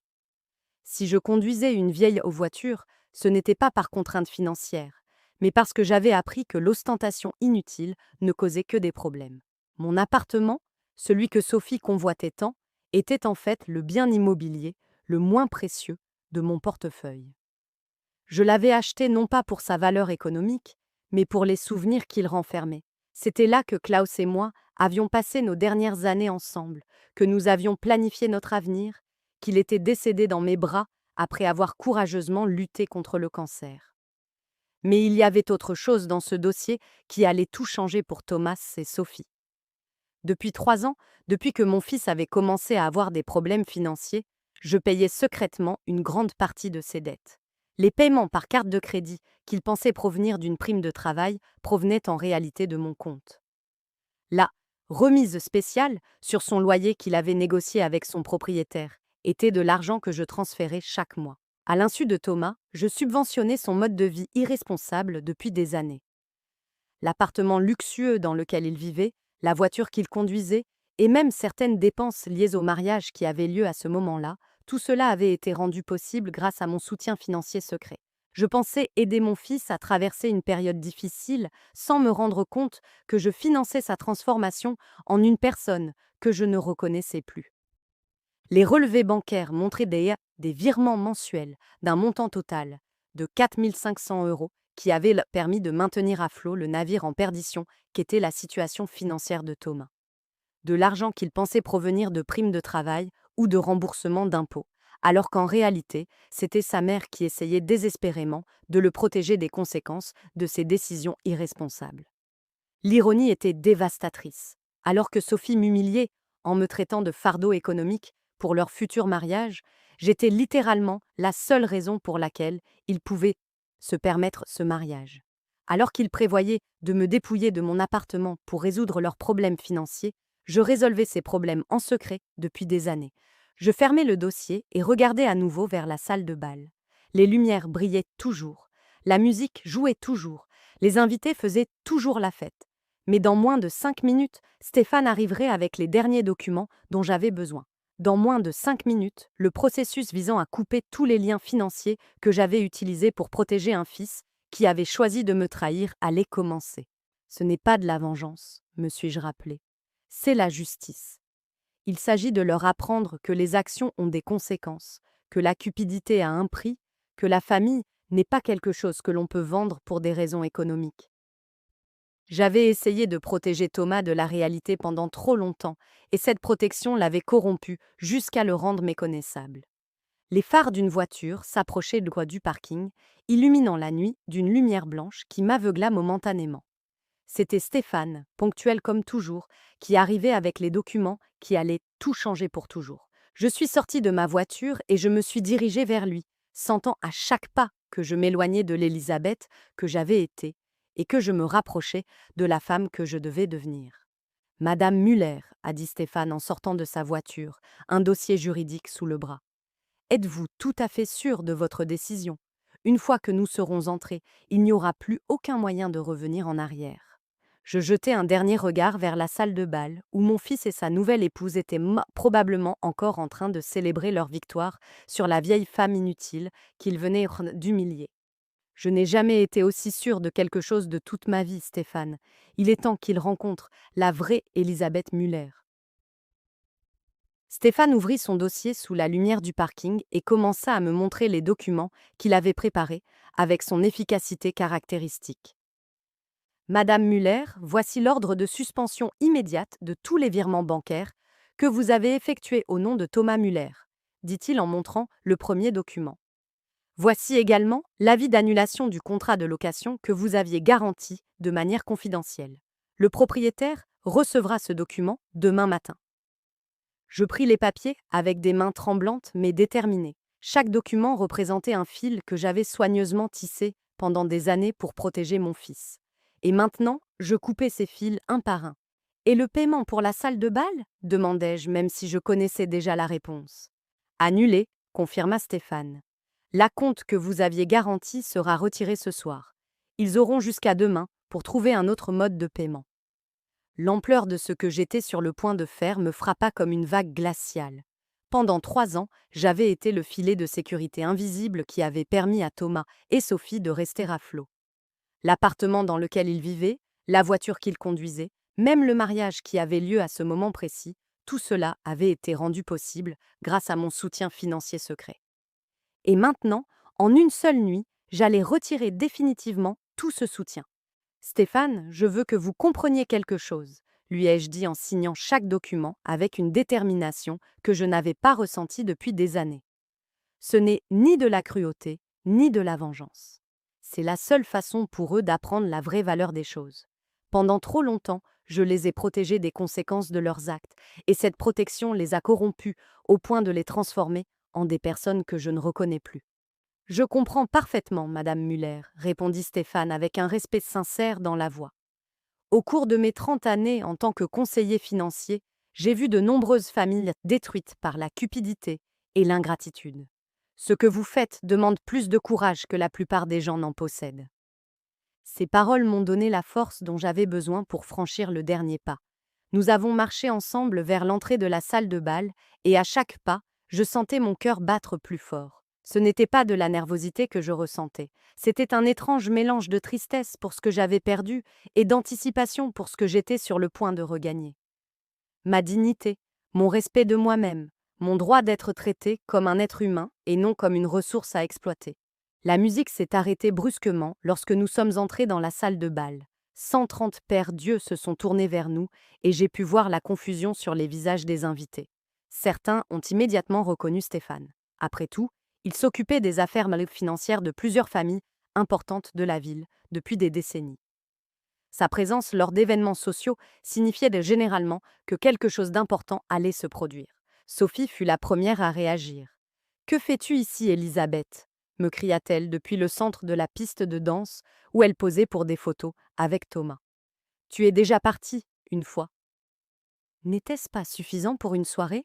Si je conduisais une vieille voiture, ce n'était pas par contrainte financière, mais parce que j'avais appris que l'ostentation inutile ne causait que des problèmes. Mon appartement, celui que Sophie convoitait tant, était en fait le bien immobilier le moins précieux de mon portefeuille. Je l'avais acheté non pas pour sa valeur économique, mais pour les souvenirs qu'il renfermait. C'était là que Klaus et moi avions passé nos dernières années ensemble, que nous avions planifié notre avenir, qu'il était décédé dans mes bras après avoir courageusement lutté contre le cancer. Mais il y avait autre chose dans ce dossier qui allait tout changer pour Thomas et Sophie. Depuis 3 ans, depuis que mon fils avait commencé à avoir des problèmes financiers, je payais secrètement une grande partie de ses dettes. Les paiements par carte de crédit, qu'il pensait provenir d'une prime de travail, provenaient en réalité de mon compte. La remise spéciale sur son loyer qu'il avait négocié avec son propriétaire était de l'argent que je transférais chaque mois. À l'insu de Thomas, je subventionnais son mode de vie irresponsable depuis des années. L'appartement luxueux dans lequel il vivait, la voiture qu'il conduisait, et même certaines dépenses liées au mariage qui avait lieu à ce moment-là, tout cela avait été rendu possible grâce à mon soutien financier secret. Je pensais aider mon fils à traverser une période difficile sans me rendre compte que je finançais sa transformation en une personne que je ne reconnaissais plus. Les relevés bancaires montraient des virements mensuels d'un montant total de 4 500 € qui avaient permis de maintenir à flot le navire en perdition qu'était la situation financière de Thomas. De l'argent qu'il pensait provenir de primes de travail ou de remboursement d'impôts, alors qu'en réalité, c'était sa mère qui essayait désespérément de le protéger des conséquences de ses décisions irresponsables. L'ironie était dévastatrice. Alors que Sophie m'humiliait en me traitant de fardeau économique pour leur futur mariage, j'étais littéralement la seule raison pour laquelle ils pouvaient se permettre ce mariage. Alors qu'ils prévoyaient de me dépouiller de mon appartement pour résoudre leurs problèmes financiers, je résolvais ces problèmes en secret depuis des années. Je fermais le dossier et regardais à nouveau vers la salle de bal. Les lumières brillaient toujours, la musique jouait toujours, les invités faisaient toujours la fête. Mais dans moins de 5 minutes, Stéphane arriverait avec les derniers documents dont j'avais besoin. Dans moins de 5 minutes, le processus visant à couper tous les liens financiers que j'avais utilisés pour protéger un fils qui avait choisi de me trahir allait commencer. Ce n'est pas de la vengeance, me suis-je rappelé. C'est la justice. Il s'agit de leur apprendre que les actions ont des conséquences, que la cupidité a un prix, que la famille n'est pas quelque chose que l'on peut vendre pour des raisons économiques. J'avais essayé de protéger Thomas de la réalité pendant trop longtemps, et cette protection l'avait corrompu jusqu'à le rendre méconnaissable. Les phares d'une voiture s'approchaient du parking, illuminant la nuit d'une lumière blanche qui m'aveugla momentanément. C'était Stéphane, ponctuel comme toujours, qui arrivait avec les documents qui allaient tout changer pour toujours. Je suis sortie de ma voiture et je me suis dirigée vers lui, sentant à chaque pas que je m'éloignais de l'Élisabeth que j'avais été et que je me rapprochais de la femme que je devais devenir. Madame Muller, a dit Stéphane en sortant de sa voiture, un dossier juridique sous le bras. Êtes-vous tout à fait sûre de votre décision? Une fois que nous serons entrés, il n'y aura plus aucun moyen de revenir en arrière. Je jetai un dernier regard vers la salle de bal, où mon fils et sa nouvelle épouse étaient probablement encore en train de célébrer leur victoire sur la vieille femme inutile qu'ils venaient d'humilier. Je n'ai jamais été aussi sûre de quelque chose de toute ma vie, Stéphane. Il est temps qu'il rencontre la vraie Elisabeth Muller. Stéphane ouvrit son dossier sous la lumière du parking et commença à me montrer les documents qu'il avait préparés avec son efficacité caractéristique. Madame Muller, voici l'ordre de suspension immédiate de tous les virements bancaires que vous avez effectués au nom de Thomas Muller, dit-il en montrant le premier document. Voici également l'avis d'annulation du contrat de location que vous aviez garanti de manière confidentielle. Le propriétaire recevra ce document demain matin. Je pris les papiers avec des mains tremblantes mais déterminées. Chaque document représentait un fil que j'avais soigneusement tissé pendant des années pour protéger mon fils. Et maintenant, je coupais ces fils un par un. Et le paiement pour la salle de bal? Demandai-je, même si je connaissais déjà la réponse. Annulé, confirma Stéphane. L'acompte que vous aviez garanti sera retiré ce soir. Ils auront jusqu'à demain pour trouver un autre mode de paiement. L'ampleur de ce que j'étais sur le point de faire me frappa comme une vague glaciale. Pendant 3 ans, j'avais été le filet de sécurité invisible qui avait permis à Thomas et Sophie de rester à flot. L'appartement dans lequel ils vivaient, la voiture qu'ils conduisaient, même le mariage qui avait lieu à ce moment précis, tout cela avait été rendu possible grâce à mon soutien financier secret. Et maintenant, en une seule nuit, j'allais retirer définitivement tout ce soutien. Stéphane, je veux que vous compreniez quelque chose, lui ai-je dit en signant chaque document avec une détermination que je n'avais pas ressentie depuis des années. Ce n'est ni de la cruauté, ni de la vengeance. C'est la seule façon pour eux d'apprendre la vraie valeur des choses. Pendant trop longtemps, je les ai protégés des conséquences de leurs actes, et cette protection les a corrompus au point de les transformer en des personnes que je ne reconnais plus. Je comprends parfaitement, Madame Muller, répondit Stéphane avec un respect sincère dans la voix. Au cours de mes 30 années en tant que conseiller financier, j'ai vu de nombreuses familles détruites par la cupidité et l'ingratitude. Ce que vous faites demande plus de courage que la plupart des gens n'en possèdent. Ces paroles m'ont donné la force dont j'avais besoin pour franchir le dernier pas. Nous avons marché ensemble vers l'entrée de la salle de bal, et à chaque pas, je sentais mon cœur battre plus fort. Ce n'était pas de la nervosité que je ressentais, c'était un étrange mélange de tristesse pour ce que j'avais perdu et d'anticipation pour ce que j'étais sur le point de regagner. Ma dignité, mon respect de moi-même, mon droit d'être traité comme un être humain et non comme une ressource à exploiter. La musique s'est arrêtée brusquement lorsque nous sommes entrés dans la salle de bal. 130 pères Dieu se sont tournés vers nous et j'ai pu voir la confusion sur les visages des invités. Certains ont immédiatement reconnu Stéphane. Après tout, il s'occupait des affaires financières de plusieurs familles importantes de la ville depuis des décennies. Sa présence lors d'événements sociaux signifiait généralement que quelque chose d'important allait se produire. Sophie fut la première à réagir. « Que fais-tu ici, Elisabeth ?» me cria-t-elle depuis le centre de la piste de danse où elle posait pour des photos avec Thomas. « Tu es déjà partie, une fois. » N'était-ce pas suffisant pour une soirée?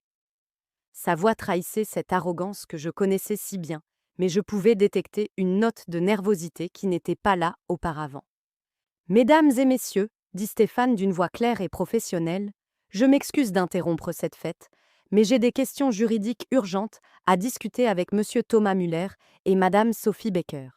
Sa voix trahissait cette arrogance que je connaissais si bien, mais je pouvais détecter une note de nervosité qui n'était pas là auparavant. « Mesdames et messieurs, dit Stéphane d'une voix claire et professionnelle, je m'excuse d'interrompre cette fête, mais j'ai des questions juridiques urgentes à discuter avec monsieur Thomas Müller et madame Sophie Becker. »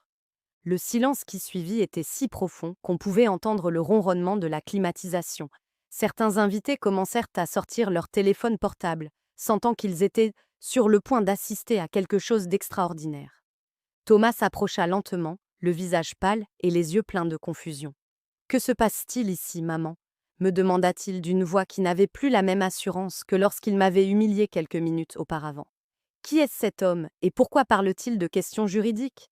Le silence qui suivit était si profond qu'on pouvait entendre le ronronnement de la climatisation. Certains invités commencèrent à sortir leur téléphone portable, sentant qu'ils étaient sur le point d'assister à quelque chose d'extraordinaire. Thomas s'approcha lentement, le visage pâle et les yeux pleins de confusion. « Que se passe-t-il ici, maman ?» me demanda-t-il d'une voix qui n'avait plus la même assurance que lorsqu'il m'avait humilié quelques minutes auparavant. « Qui est cet homme et pourquoi parle-t-il de questions juridiques ?»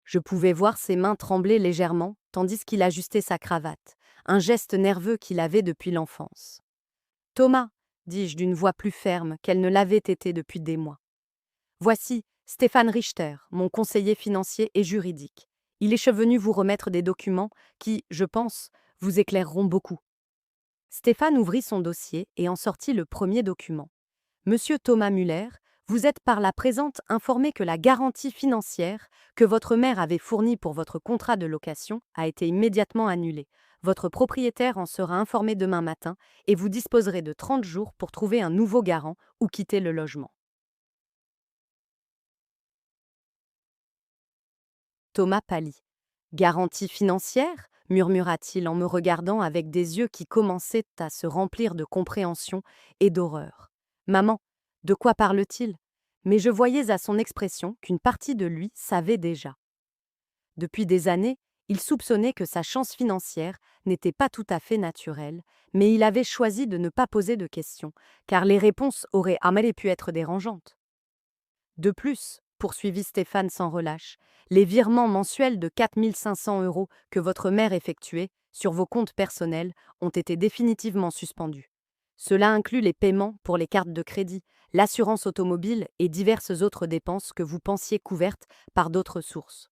Je pouvais voir ses mains trembler légèrement tandis qu'il ajustait sa cravate, un geste nerveux qu'il avait depuis l'enfance. « Thomas, dis-je d'une voix plus ferme qu'elle ne l'avait été depuis des mois. Voici Stéphane Richter, mon conseiller financier et juridique. Il est venu vous remettre des documents qui, je pense, vous éclaireront beaucoup. » Stéphane ouvrit son dossier et en sortit le premier document. « Monsieur Thomas Müller, vous êtes par la présente informé que la garantie financière que votre mère avait fournie pour votre contrat de location a été immédiatement annulée. Votre propriétaire en sera informé demain matin et vous disposerez de 30 jours pour trouver un nouveau garant ou quitter le logement. » Thomas pâlit. « Garantie financière ?» murmura-t-il en me regardant avec des yeux qui commençaient à se remplir de compréhension et d'horreur. « Maman, de quoi parle-t-il ?» Mais je voyais à son expression qu'une partie de lui savait déjà. Depuis des années, il soupçonnait que sa chance financière n'était pas tout à fait naturelle, mais il avait choisi de ne pas poser de questions, car les réponses auraient pu être dérangeantes. De plus, poursuivit Stéphane sans relâche, les virements mensuels de 4 500 € que votre mère effectuait sur vos comptes personnels ont été définitivement suspendus. Cela inclut les paiements pour les cartes de crédit, l'assurance automobile et diverses autres dépenses que vous pensiez couvertes par d'autres sources.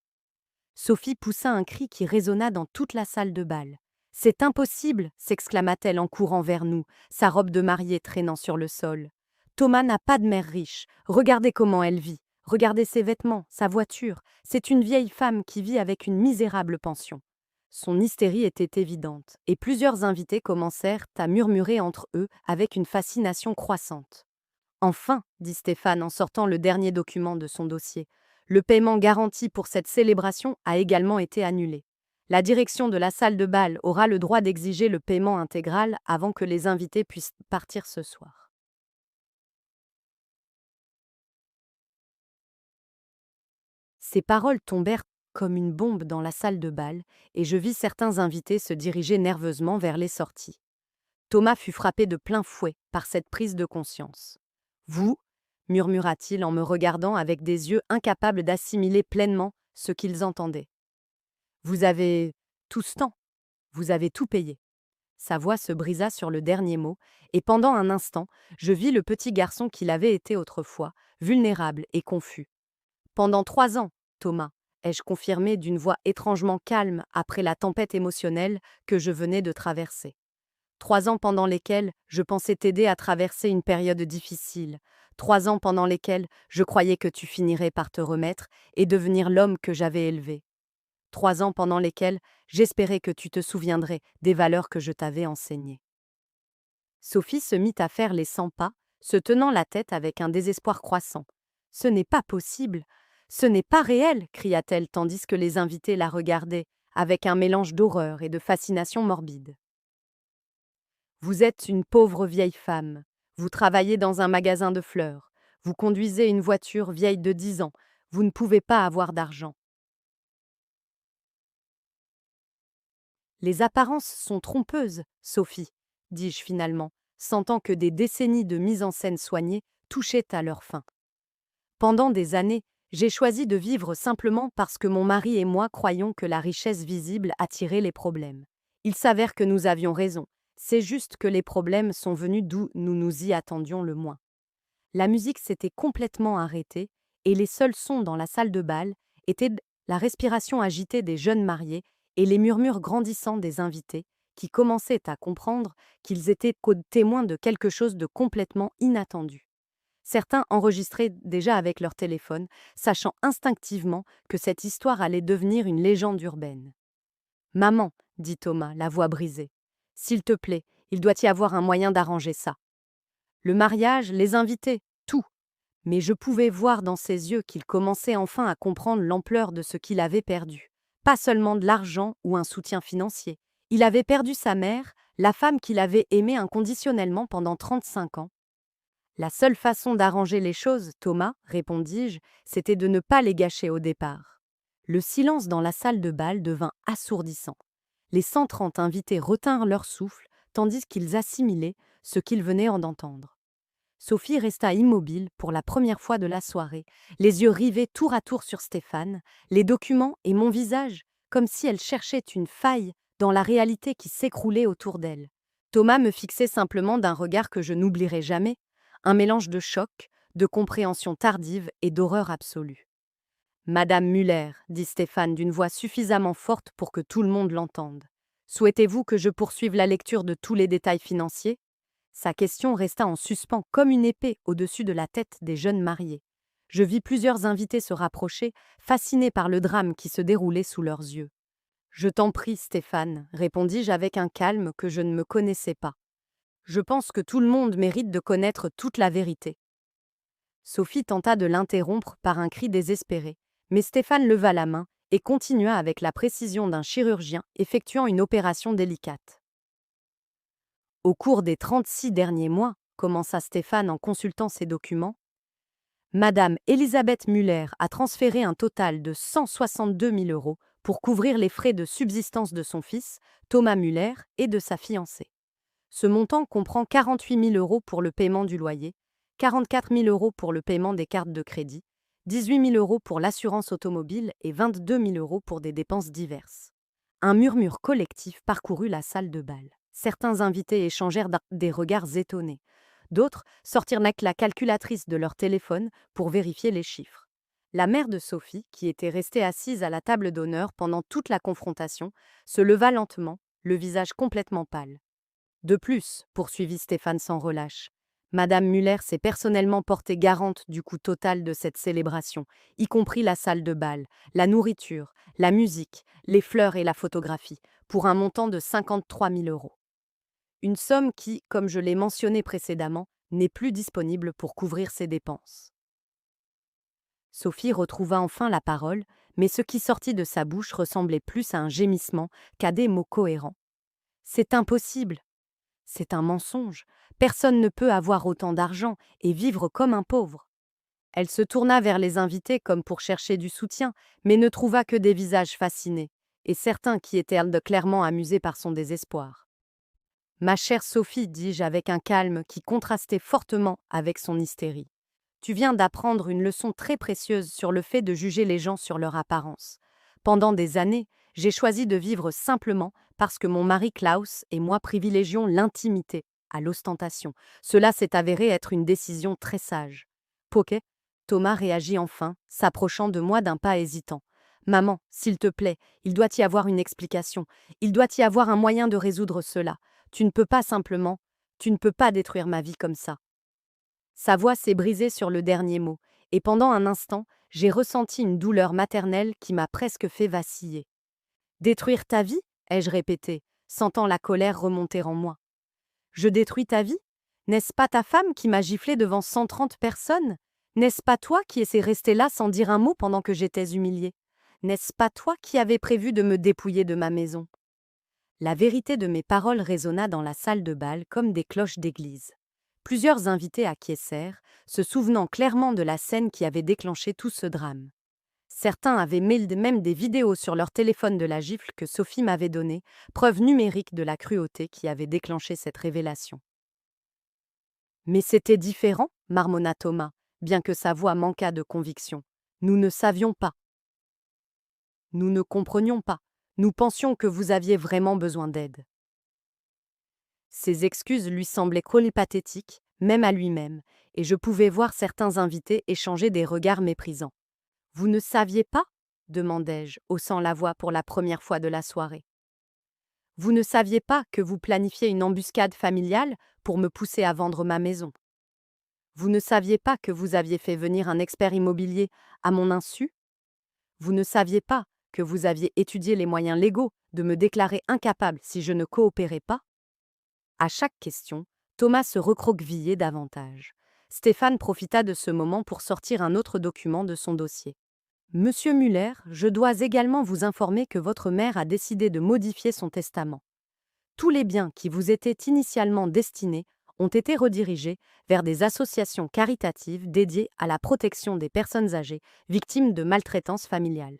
Sophie poussa un cri qui résonna dans toute la salle de bal. « C'est impossible !» s'exclama-t-elle en courant vers nous, sa robe de mariée traînant sur le sol. « Thomas n'a pas de mère riche. Regardez comment elle vit. Regardez ses vêtements, sa voiture. C'est une vieille femme qui vit avec une misérable pension. » Son hystérie était évidente, et plusieurs invités commencèrent à murmurer entre eux avec une fascination croissante. « Enfin !» dit Stéphane en sortant le dernier document de son dossier. « Le paiement garanti pour cette célébration a également été annulé. La direction de la salle de bal aura le droit d'exiger le paiement intégral avant que les invités puissent partir ce soir. » Ces paroles tombèrent comme une bombe dans la salle de bal, et je vis certains invités se diriger nerveusement vers les sorties. Thomas fut frappé de plein fouet par cette prise de conscience. « Vous » murmura-t-il en me regardant avec des yeux incapables d'assimiler pleinement ce qu'ils entendaient. « Vous avez tout ce temps, vous avez tout payé. » Sa voix se brisa sur le dernier mot, et pendant un instant, je vis le petit garçon qu'il avait été autrefois, vulnérable et confus. « Pendant 3 ans, Thomas, » ai-je confirmé d'une voix étrangement calme après la tempête émotionnelle que je venais de traverser. 3 ans pendant lesquels je pensais t'aider à traverser une période difficile. 3 ans pendant lesquels je croyais que tu finirais par te remettre et devenir l'homme que j'avais élevé. 3 ans pendant lesquels j'espérais que tu te souviendrais des valeurs que je t'avais enseignées. » Sophie se mit à faire les 100 pas, se tenant la tête avec un désespoir croissant. « Ce n'est pas possible, ce n'est pas réel !» cria-t-elle tandis que les invités la regardaient, avec un mélange d'horreur et de fascination morbide. « Vous êtes une pauvre vieille femme. Vous travaillez dans un magasin de fleurs. Vous conduisez une voiture vieille de 10 ans. Vous ne pouvez pas avoir d'argent. Les apparences sont trompeuses, Sophie, dis-je finalement, sentant que des décennies de mise en scène soignée touchaient à leur fin. Pendant des années, j'ai choisi de vivre simplement parce que mon mari et moi croyions que la richesse visible attirait les problèmes. Il s'avère que nous avions raison. C'est juste que les problèmes sont venus d'où nous nous y attendions le moins. La musique s'était complètement arrêtée et les seuls sons dans la salle de bal étaient la respiration agitée des jeunes mariés et les murmures grandissants des invités qui commençaient à comprendre qu'ils étaient témoins de quelque chose de complètement inattendu. Certains enregistraient déjà avec leur téléphone, sachant instinctivement que cette histoire allait devenir une légende urbaine. Maman, dit Thomas, la voix brisée, s'il te plaît, il doit y avoir un moyen d'arranger ça. Le mariage, les invités, tout. Mais je pouvais voir dans ses yeux qu'il commençait enfin à comprendre l'ampleur de ce qu'il avait perdu. Pas seulement de l'argent ou un soutien financier. Il avait perdu sa mère, la femme qu'il avait aimée inconditionnellement pendant 35 ans. La seule façon d'arranger les choses, Thomas, répondis-je, c'était de ne pas les gâcher au départ. Le silence dans la salle de bal devint assourdissant. Les 130 invités retinrent leur souffle, tandis qu'ils assimilaient ce qu'ils venaient d'entendre. Sophie resta immobile pour la première fois de la soirée, les yeux rivés tour à tour sur Stéphane, les documents et mon visage, comme si elle cherchait une faille dans la réalité qui s'écroulait autour d'elle. Thomas me fixait simplement d'un regard que je n'oublierai jamais, un mélange de choc, de compréhension tardive et d'horreur absolue. « Madame Muller, dit Stéphane d'une voix suffisamment forte pour que tout le monde l'entende. Souhaitez-vous que je poursuive la lecture de tous les détails financiers ? Sa question resta en suspens comme une épée au-dessus de la tête des jeunes mariés. Je vis plusieurs invités se rapprocher, fascinés par le drame qui se déroulait sous leurs yeux. « Je t'en prie, Stéphane, répondis-je avec un calme que je ne me connaissais pas. Je pense que tout le monde mérite de connaître toute la vérité. » Sophie tenta de l'interrompre par un cri désespéré, mais Stéphane leva la main et continua avec la précision d'un chirurgien effectuant une opération délicate. Au cours des 36 derniers mois, commença Stéphane en consultant ses documents, Madame Elisabeth Muller a transféré un total de 162 000 € pour couvrir les frais de subsistance de son fils, Thomas Muller, et de sa fiancée. Ce montant comprend 48 000 € pour le paiement du loyer, 44 000 € pour le paiement des cartes de crédit, 18 000 € pour l'assurance automobile et 22 000 € pour des dépenses diverses. Un murmure collectif parcourut la salle de bal. Certains invités échangèrent des regards étonnés. D'autres sortirent la calculatrice de leur téléphone pour vérifier les chiffres. La mère de Sophie, qui était restée assise à la table d'honneur pendant toute la confrontation, se leva lentement, le visage complètement pâle. De plus, poursuivit Stéphane sans relâche, Madame Muller s'est personnellement portée garante du coût total de cette célébration, y compris la salle de bal, la nourriture, la musique, les fleurs et la photographie, pour un montant de 53 000 €. Une somme qui, comme je l'ai mentionné précédemment, n'est plus disponible pour couvrir ses dépenses. Sophie retrouva enfin la parole, mais ce qui sortit de sa bouche ressemblait plus à un gémissement qu'à des mots cohérents. C'est impossible. C'est un mensonge. Personne ne peut avoir autant d'argent et vivre comme un pauvre. Elle se tourna vers les invités comme pour chercher du soutien, mais ne trouva que des visages fascinés, et certains qui étaient clairement amusés par son désespoir. « Ma chère Sophie, dis-je avec un calme qui contrastait fortement avec son hystérie. Tu viens d'apprendre une leçon très précieuse sur le fait de juger les gens sur leur apparence. Pendant des années, j'ai choisi de vivre simplement parce que mon mari Klaus et moi privilégions l'intimité à l'ostentation. Cela s'est avéré être une décision très sage. Poké, Thomas réagit enfin, s'approchant de moi d'un pas hésitant. Maman, s'il te plaît, il doit y avoir une explication. Il doit y avoir un moyen de résoudre cela. Tu ne peux pas détruire ma vie comme ça. Sa voix s'est brisée sur le dernier mot, et pendant un instant, j'ai ressenti une douleur maternelle qui m'a presque fait vaciller. Détruire ta vie ? Ai-je répété, sentant la colère remonter en moi. Je détruis ta vie ? N'est-ce pas ta femme qui m'a giflé devant 130 personnes ? N'est-ce pas toi qui es resté là sans dire un mot pendant que j'étais humiliée ? N'est-ce pas toi qui avais prévu de me dépouiller de ma maison ? La vérité de mes paroles résonna dans la salle de bal comme des cloches d'église. Plusieurs invités acquiescèrent, se souvenant clairement de la scène qui avait déclenché tout ce drame. Certains avaient même des vidéos sur leur téléphone de la gifle que Sophie m'avait donnée, preuve numérique de la cruauté qui avait déclenché cette révélation. « Mais c'était différent, marmonna Thomas. bien que sa voix manquât de conviction. Nous ne savions pas. Nous ne comprenions pas. Nous pensions que vous aviez vraiment besoin d'aide. Ces excuses lui semblaient pathétiques, même à lui-même, et je pouvais voir certains invités échanger des regards méprisants. Vous ne saviez pas? Demandai-je, haussant la voix pour la première fois de la soirée. Vous ne saviez pas que vous planifiez une embuscade familiale pour me pousser à vendre ma maison? Vous ne saviez pas que vous aviez fait venir un expert immobilier à mon insu? Vous ne saviez pas que vous aviez étudié les moyens légaux de me déclarer incapable si je ne coopérais pas? À chaque question, Thomas se recroquevillait davantage. Stéphane profita de ce moment pour sortir un autre document de son dossier. Monsieur Muller, je dois également vous informer que votre mère a décidé de modifier son testament. Tous les biens qui vous étaient initialement destinés ont été redirigés vers des associations caritatives dédiées à la protection des personnes âgées victimes de maltraitance familiale.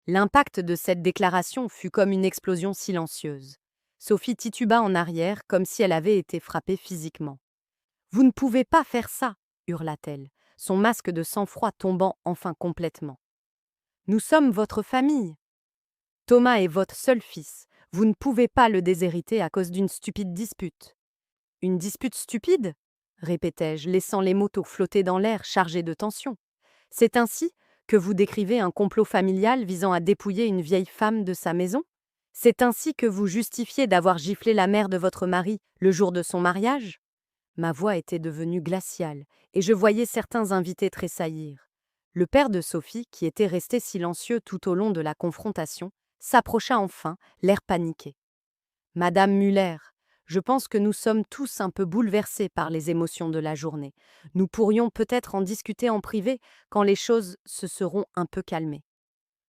L'impact de cette déclaration fut comme une explosion silencieuse. Sophie tituba en arrière comme si elle avait été frappée physiquement. « Vous ne pouvez pas faire ça !» hurla-t-elle, son masque de sang-froid tombant enfin complètement. « Nous sommes votre famille. Thomas est votre seul fils. Vous ne pouvez pas le déshériter à cause d'une stupide dispute. » « Une dispute stupide ?» répétai-je, laissant les mots flotter dans l'air chargés de tension. « C'est ainsi que vous décrivez un complot familial visant à dépouiller une vieille femme de sa maison? C'est ainsi que vous justifiez d'avoir giflé la mère de votre mari le jour de son mariage ?» Ma voix était devenue glaciale, et je voyais certains invités tressaillir. Le père de Sophie, qui était resté silencieux tout au long de la confrontation, s'approcha enfin, l'air paniqué. « Madame Muller, je pense que nous sommes tous un peu bouleversés par les émotions de la journée. Nous pourrions peut-être en discuter en privé quand les choses se seront un peu calmées. »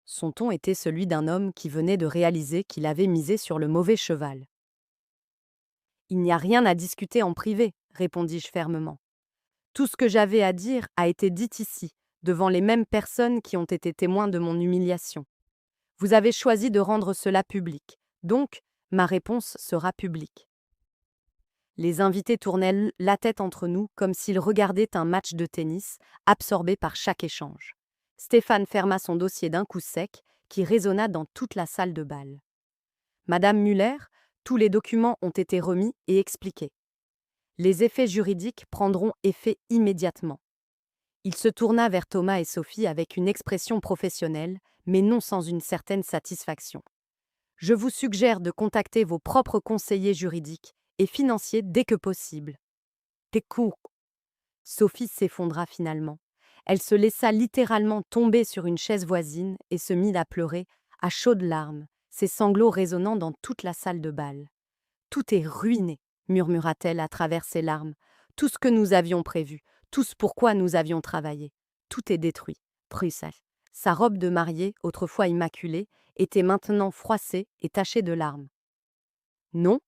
Son ton était celui d'un homme qui venait de réaliser qu'il avait misé sur le mauvais cheval. « Il n'y a rien à discuter en privé, répondis-je fermement. Tout ce que j'avais à dire a été dit ici, devant les mêmes personnes qui ont été témoins de mon humiliation. Vous avez choisi de rendre cela public, donc ma réponse sera publique. » Les invités tournaient la tête entre nous comme s'ils regardaient un match de tennis, absorbés par chaque échange. Stéphane ferma son dossier d'un coup sec, qui résonna dans toute la salle de bal. « Madame Muller, tous les documents ont été remis et expliqués. Les effets juridiques prendront effet immédiatement. » Il se tourna vers Thomas et Sophie avec une expression professionnelle, mais non sans une certaine satisfaction. « Je vous suggère de contacter vos propres conseillers juridiques et financiers dès que possible. » Técou. Sophie s'effondra finalement. Elle se laissa littéralement tomber sur une chaise voisine et se mit à pleurer, à chaudes larmes, ses sanglots résonnant dans toute la salle de bal. « Tout est ruiné, » murmura-t-elle à travers ses larmes. « Tout ce que nous avions prévu, tout ce pourquoi nous avions travaillé, tout est détruit. » Sa robe de mariée, autrefois immaculée, était maintenant froissée et tachée de larmes. « Non, »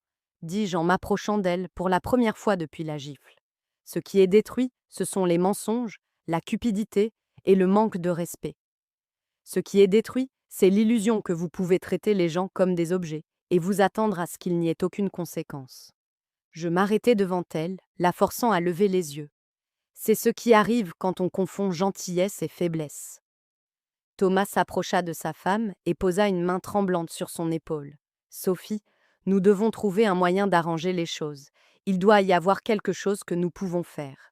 dis-je en m'approchant d'elle pour la première fois depuis la gifle. « Ce qui est détruit, ce sont les mensonges, la cupidité et le manque de respect. Ce qui est détruit, c'est l'illusion que vous pouvez traiter les gens comme des objets et vous attendre à ce qu'il n'y ait aucune conséquence. » Je m'arrêtai devant elle, la forçant à lever les yeux. C'est ce qui arrive quand on confond gentillesse et faiblesse. Thomas s'approcha de sa femme et posa une main tremblante sur son épaule. « Sophie, nous devons trouver un moyen d'arranger les choses. Il doit y avoir quelque chose que nous pouvons faire. »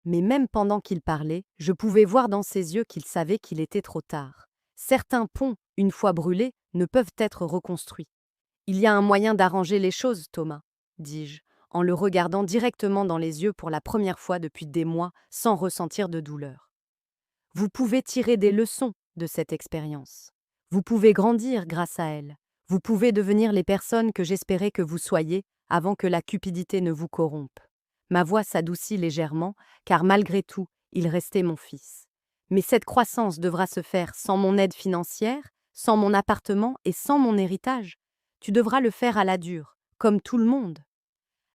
Mais même pendant qu'il parlait, je pouvais voir dans ses yeux qu'il savait qu'il était trop tard. Certains ponts, une fois brûlés, ne peuvent être reconstruits. « Il y a un moyen d'arranger les choses, Thomas, » dis-je, en le regardant directement dans les yeux pour la première fois depuis des mois, sans ressentir de douleur. « Vous pouvez tirer des leçons de cette expérience. Vous pouvez grandir grâce à elle. Vous pouvez devenir les personnes que j'espérais que vous soyez avant que la cupidité ne vous corrompe. » Ma voix s'adoucit légèrement, car malgré tout, il restait mon fils. « Mais cette croissance devra se faire sans mon aide financière, sans mon appartement et sans mon héritage. Tu devras le faire à la dure, comme tout le monde. »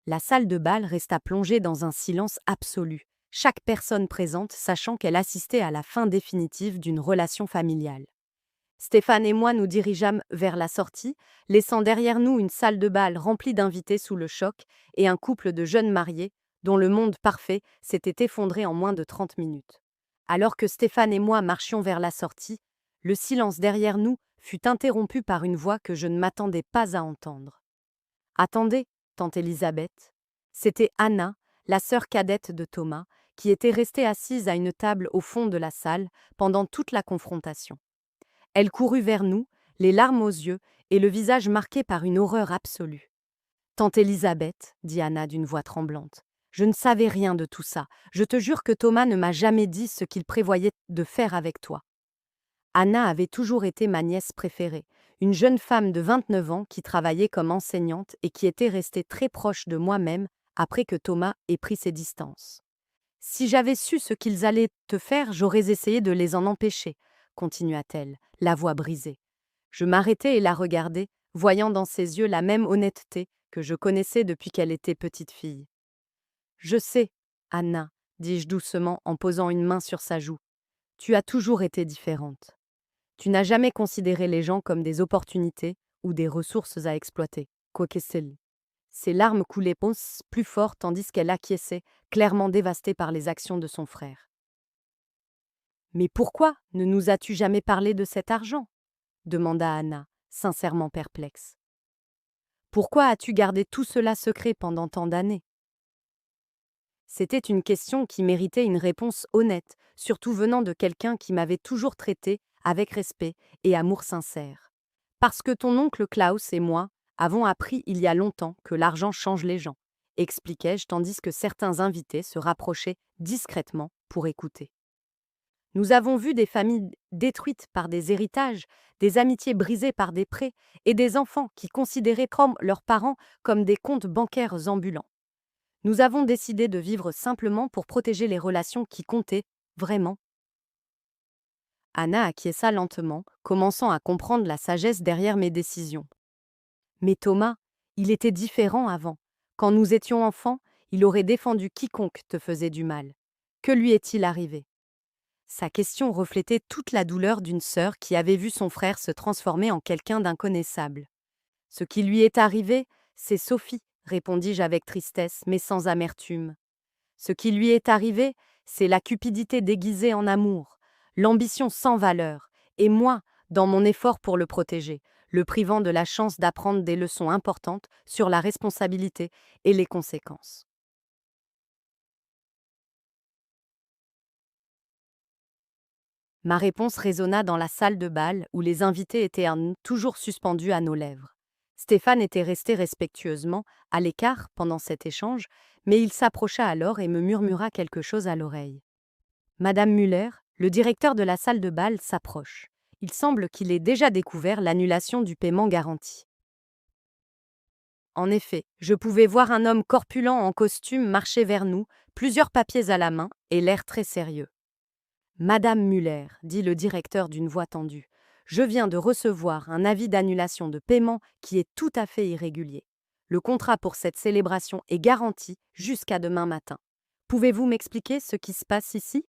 La salle de bal resta plongée dans un silence absolu, chaque personne présente sachant qu'elle assistait à la fin définitive d'une relation familiale. Stéphane et moi nous dirigeâmes vers la sortie, laissant derrière nous une salle de bal remplie d'invités sous le choc et un couple de jeunes mariés dont le monde parfait s'était effondré en moins de 30 minutes. Alors que Stéphane et moi marchions vers la sortie, le silence derrière nous fut interrompu par une voix que je ne m'attendais pas à entendre. Attendez, tante Élisabeth. C'était Anna, la sœur cadette de Thomas, qui était restée assise à une table au fond de la salle pendant toute la confrontation. Elle courut vers nous, les larmes aux yeux et le visage marqué par une horreur absolue. Tante Élisabeth, dit Anna d'une voix tremblante, je ne savais rien de tout ça. Je te jure que Thomas ne m'a jamais dit ce qu'il prévoyait de faire avec toi. Anna avait toujours été ma nièce préférée, une jeune femme de 29 ans qui travaillait comme enseignante et qui était restée très proche de moi-même après que Thomas ait pris ses distances. Si j'avais su ce qu'ils allaient te faire, j'aurais essayé de les en empêcher, continua-t-elle, la voix brisée. Je m'arrêtai et la regardai, voyant dans ses yeux la même honnêteté que je connaissais depuis qu'elle était petite fille. Je sais, Anna, dis-je doucement en posant une main sur sa joue. Tu as toujours été différente. Tu n'as jamais considéré les gens comme des opportunités ou des ressources à exploiter. Quoique celle. Ses larmes coulaient plus fort tandis qu'elle acquiesçait, clairement dévastée par les actions de son frère. Mais pourquoi ne nous as-tu jamais parlé de cet argent demanda Anna, sincèrement perplexe. Pourquoi as-tu gardé tout cela secret pendant tant d'années? C'était une question qui méritait une réponse honnête, surtout venant de quelqu'un qui m'avait toujours traité avec respect et amour sincère. Parce que ton oncle Klaus et moi avons appris il y a longtemps que l'argent change les gens, expliquai-je tandis que certains invités se rapprochaient discrètement pour écouter. Nous avons vu des familles détruites par des héritages, des amitiés brisées par des prêts et des enfants qui considéraient comme leurs parents comme des comptes bancaires ambulants. Nous avons décidé de vivre simplement pour protéger les relations qui comptaient vraiment. Anna acquiesça lentement, commençant à comprendre la sagesse derrière mes décisions. Mais Thomas, il était différent avant. Quand nous étions enfants, il aurait défendu quiconque te faisait du mal. Que lui est-il arrivé? Sa question reflétait toute la douleur d'une sœur qui avait vu son frère se transformer en quelqu'un d'inconnaissable. Ce qui lui est arrivé, c'est Sophie, répondis-je avec tristesse, mais sans amertume. Ce qui lui est arrivé, c'est la cupidité déguisée en amour, l'ambition sans valeur, et moi, dans mon effort pour le protéger, le privant de la chance d'apprendre des leçons importantes sur la responsabilité et les conséquences. Ma réponse résonna dans la salle de bal où les invités étaient toujours suspendus à nos lèvres. Stéphane était resté respectueusement à l'écart pendant cet échange, mais il s'approcha alors et me murmura quelque chose à l'oreille. Madame Muller, le directeur de la salle de bal, s'approche. Il semble qu'il ait déjà découvert l'annulation du paiement garanti. En effet, je pouvais voir un homme corpulent en costume marcher vers nous, plusieurs papiers à la main et l'air très sérieux. Madame Muller, dit le directeur d'une voix tendue, je viens de recevoir un avis d'annulation de paiement qui est tout à fait irrégulier. Le contrat pour cette célébration est garanti jusqu'à demain matin. Pouvez-vous m'expliquer ce qui se passe ici?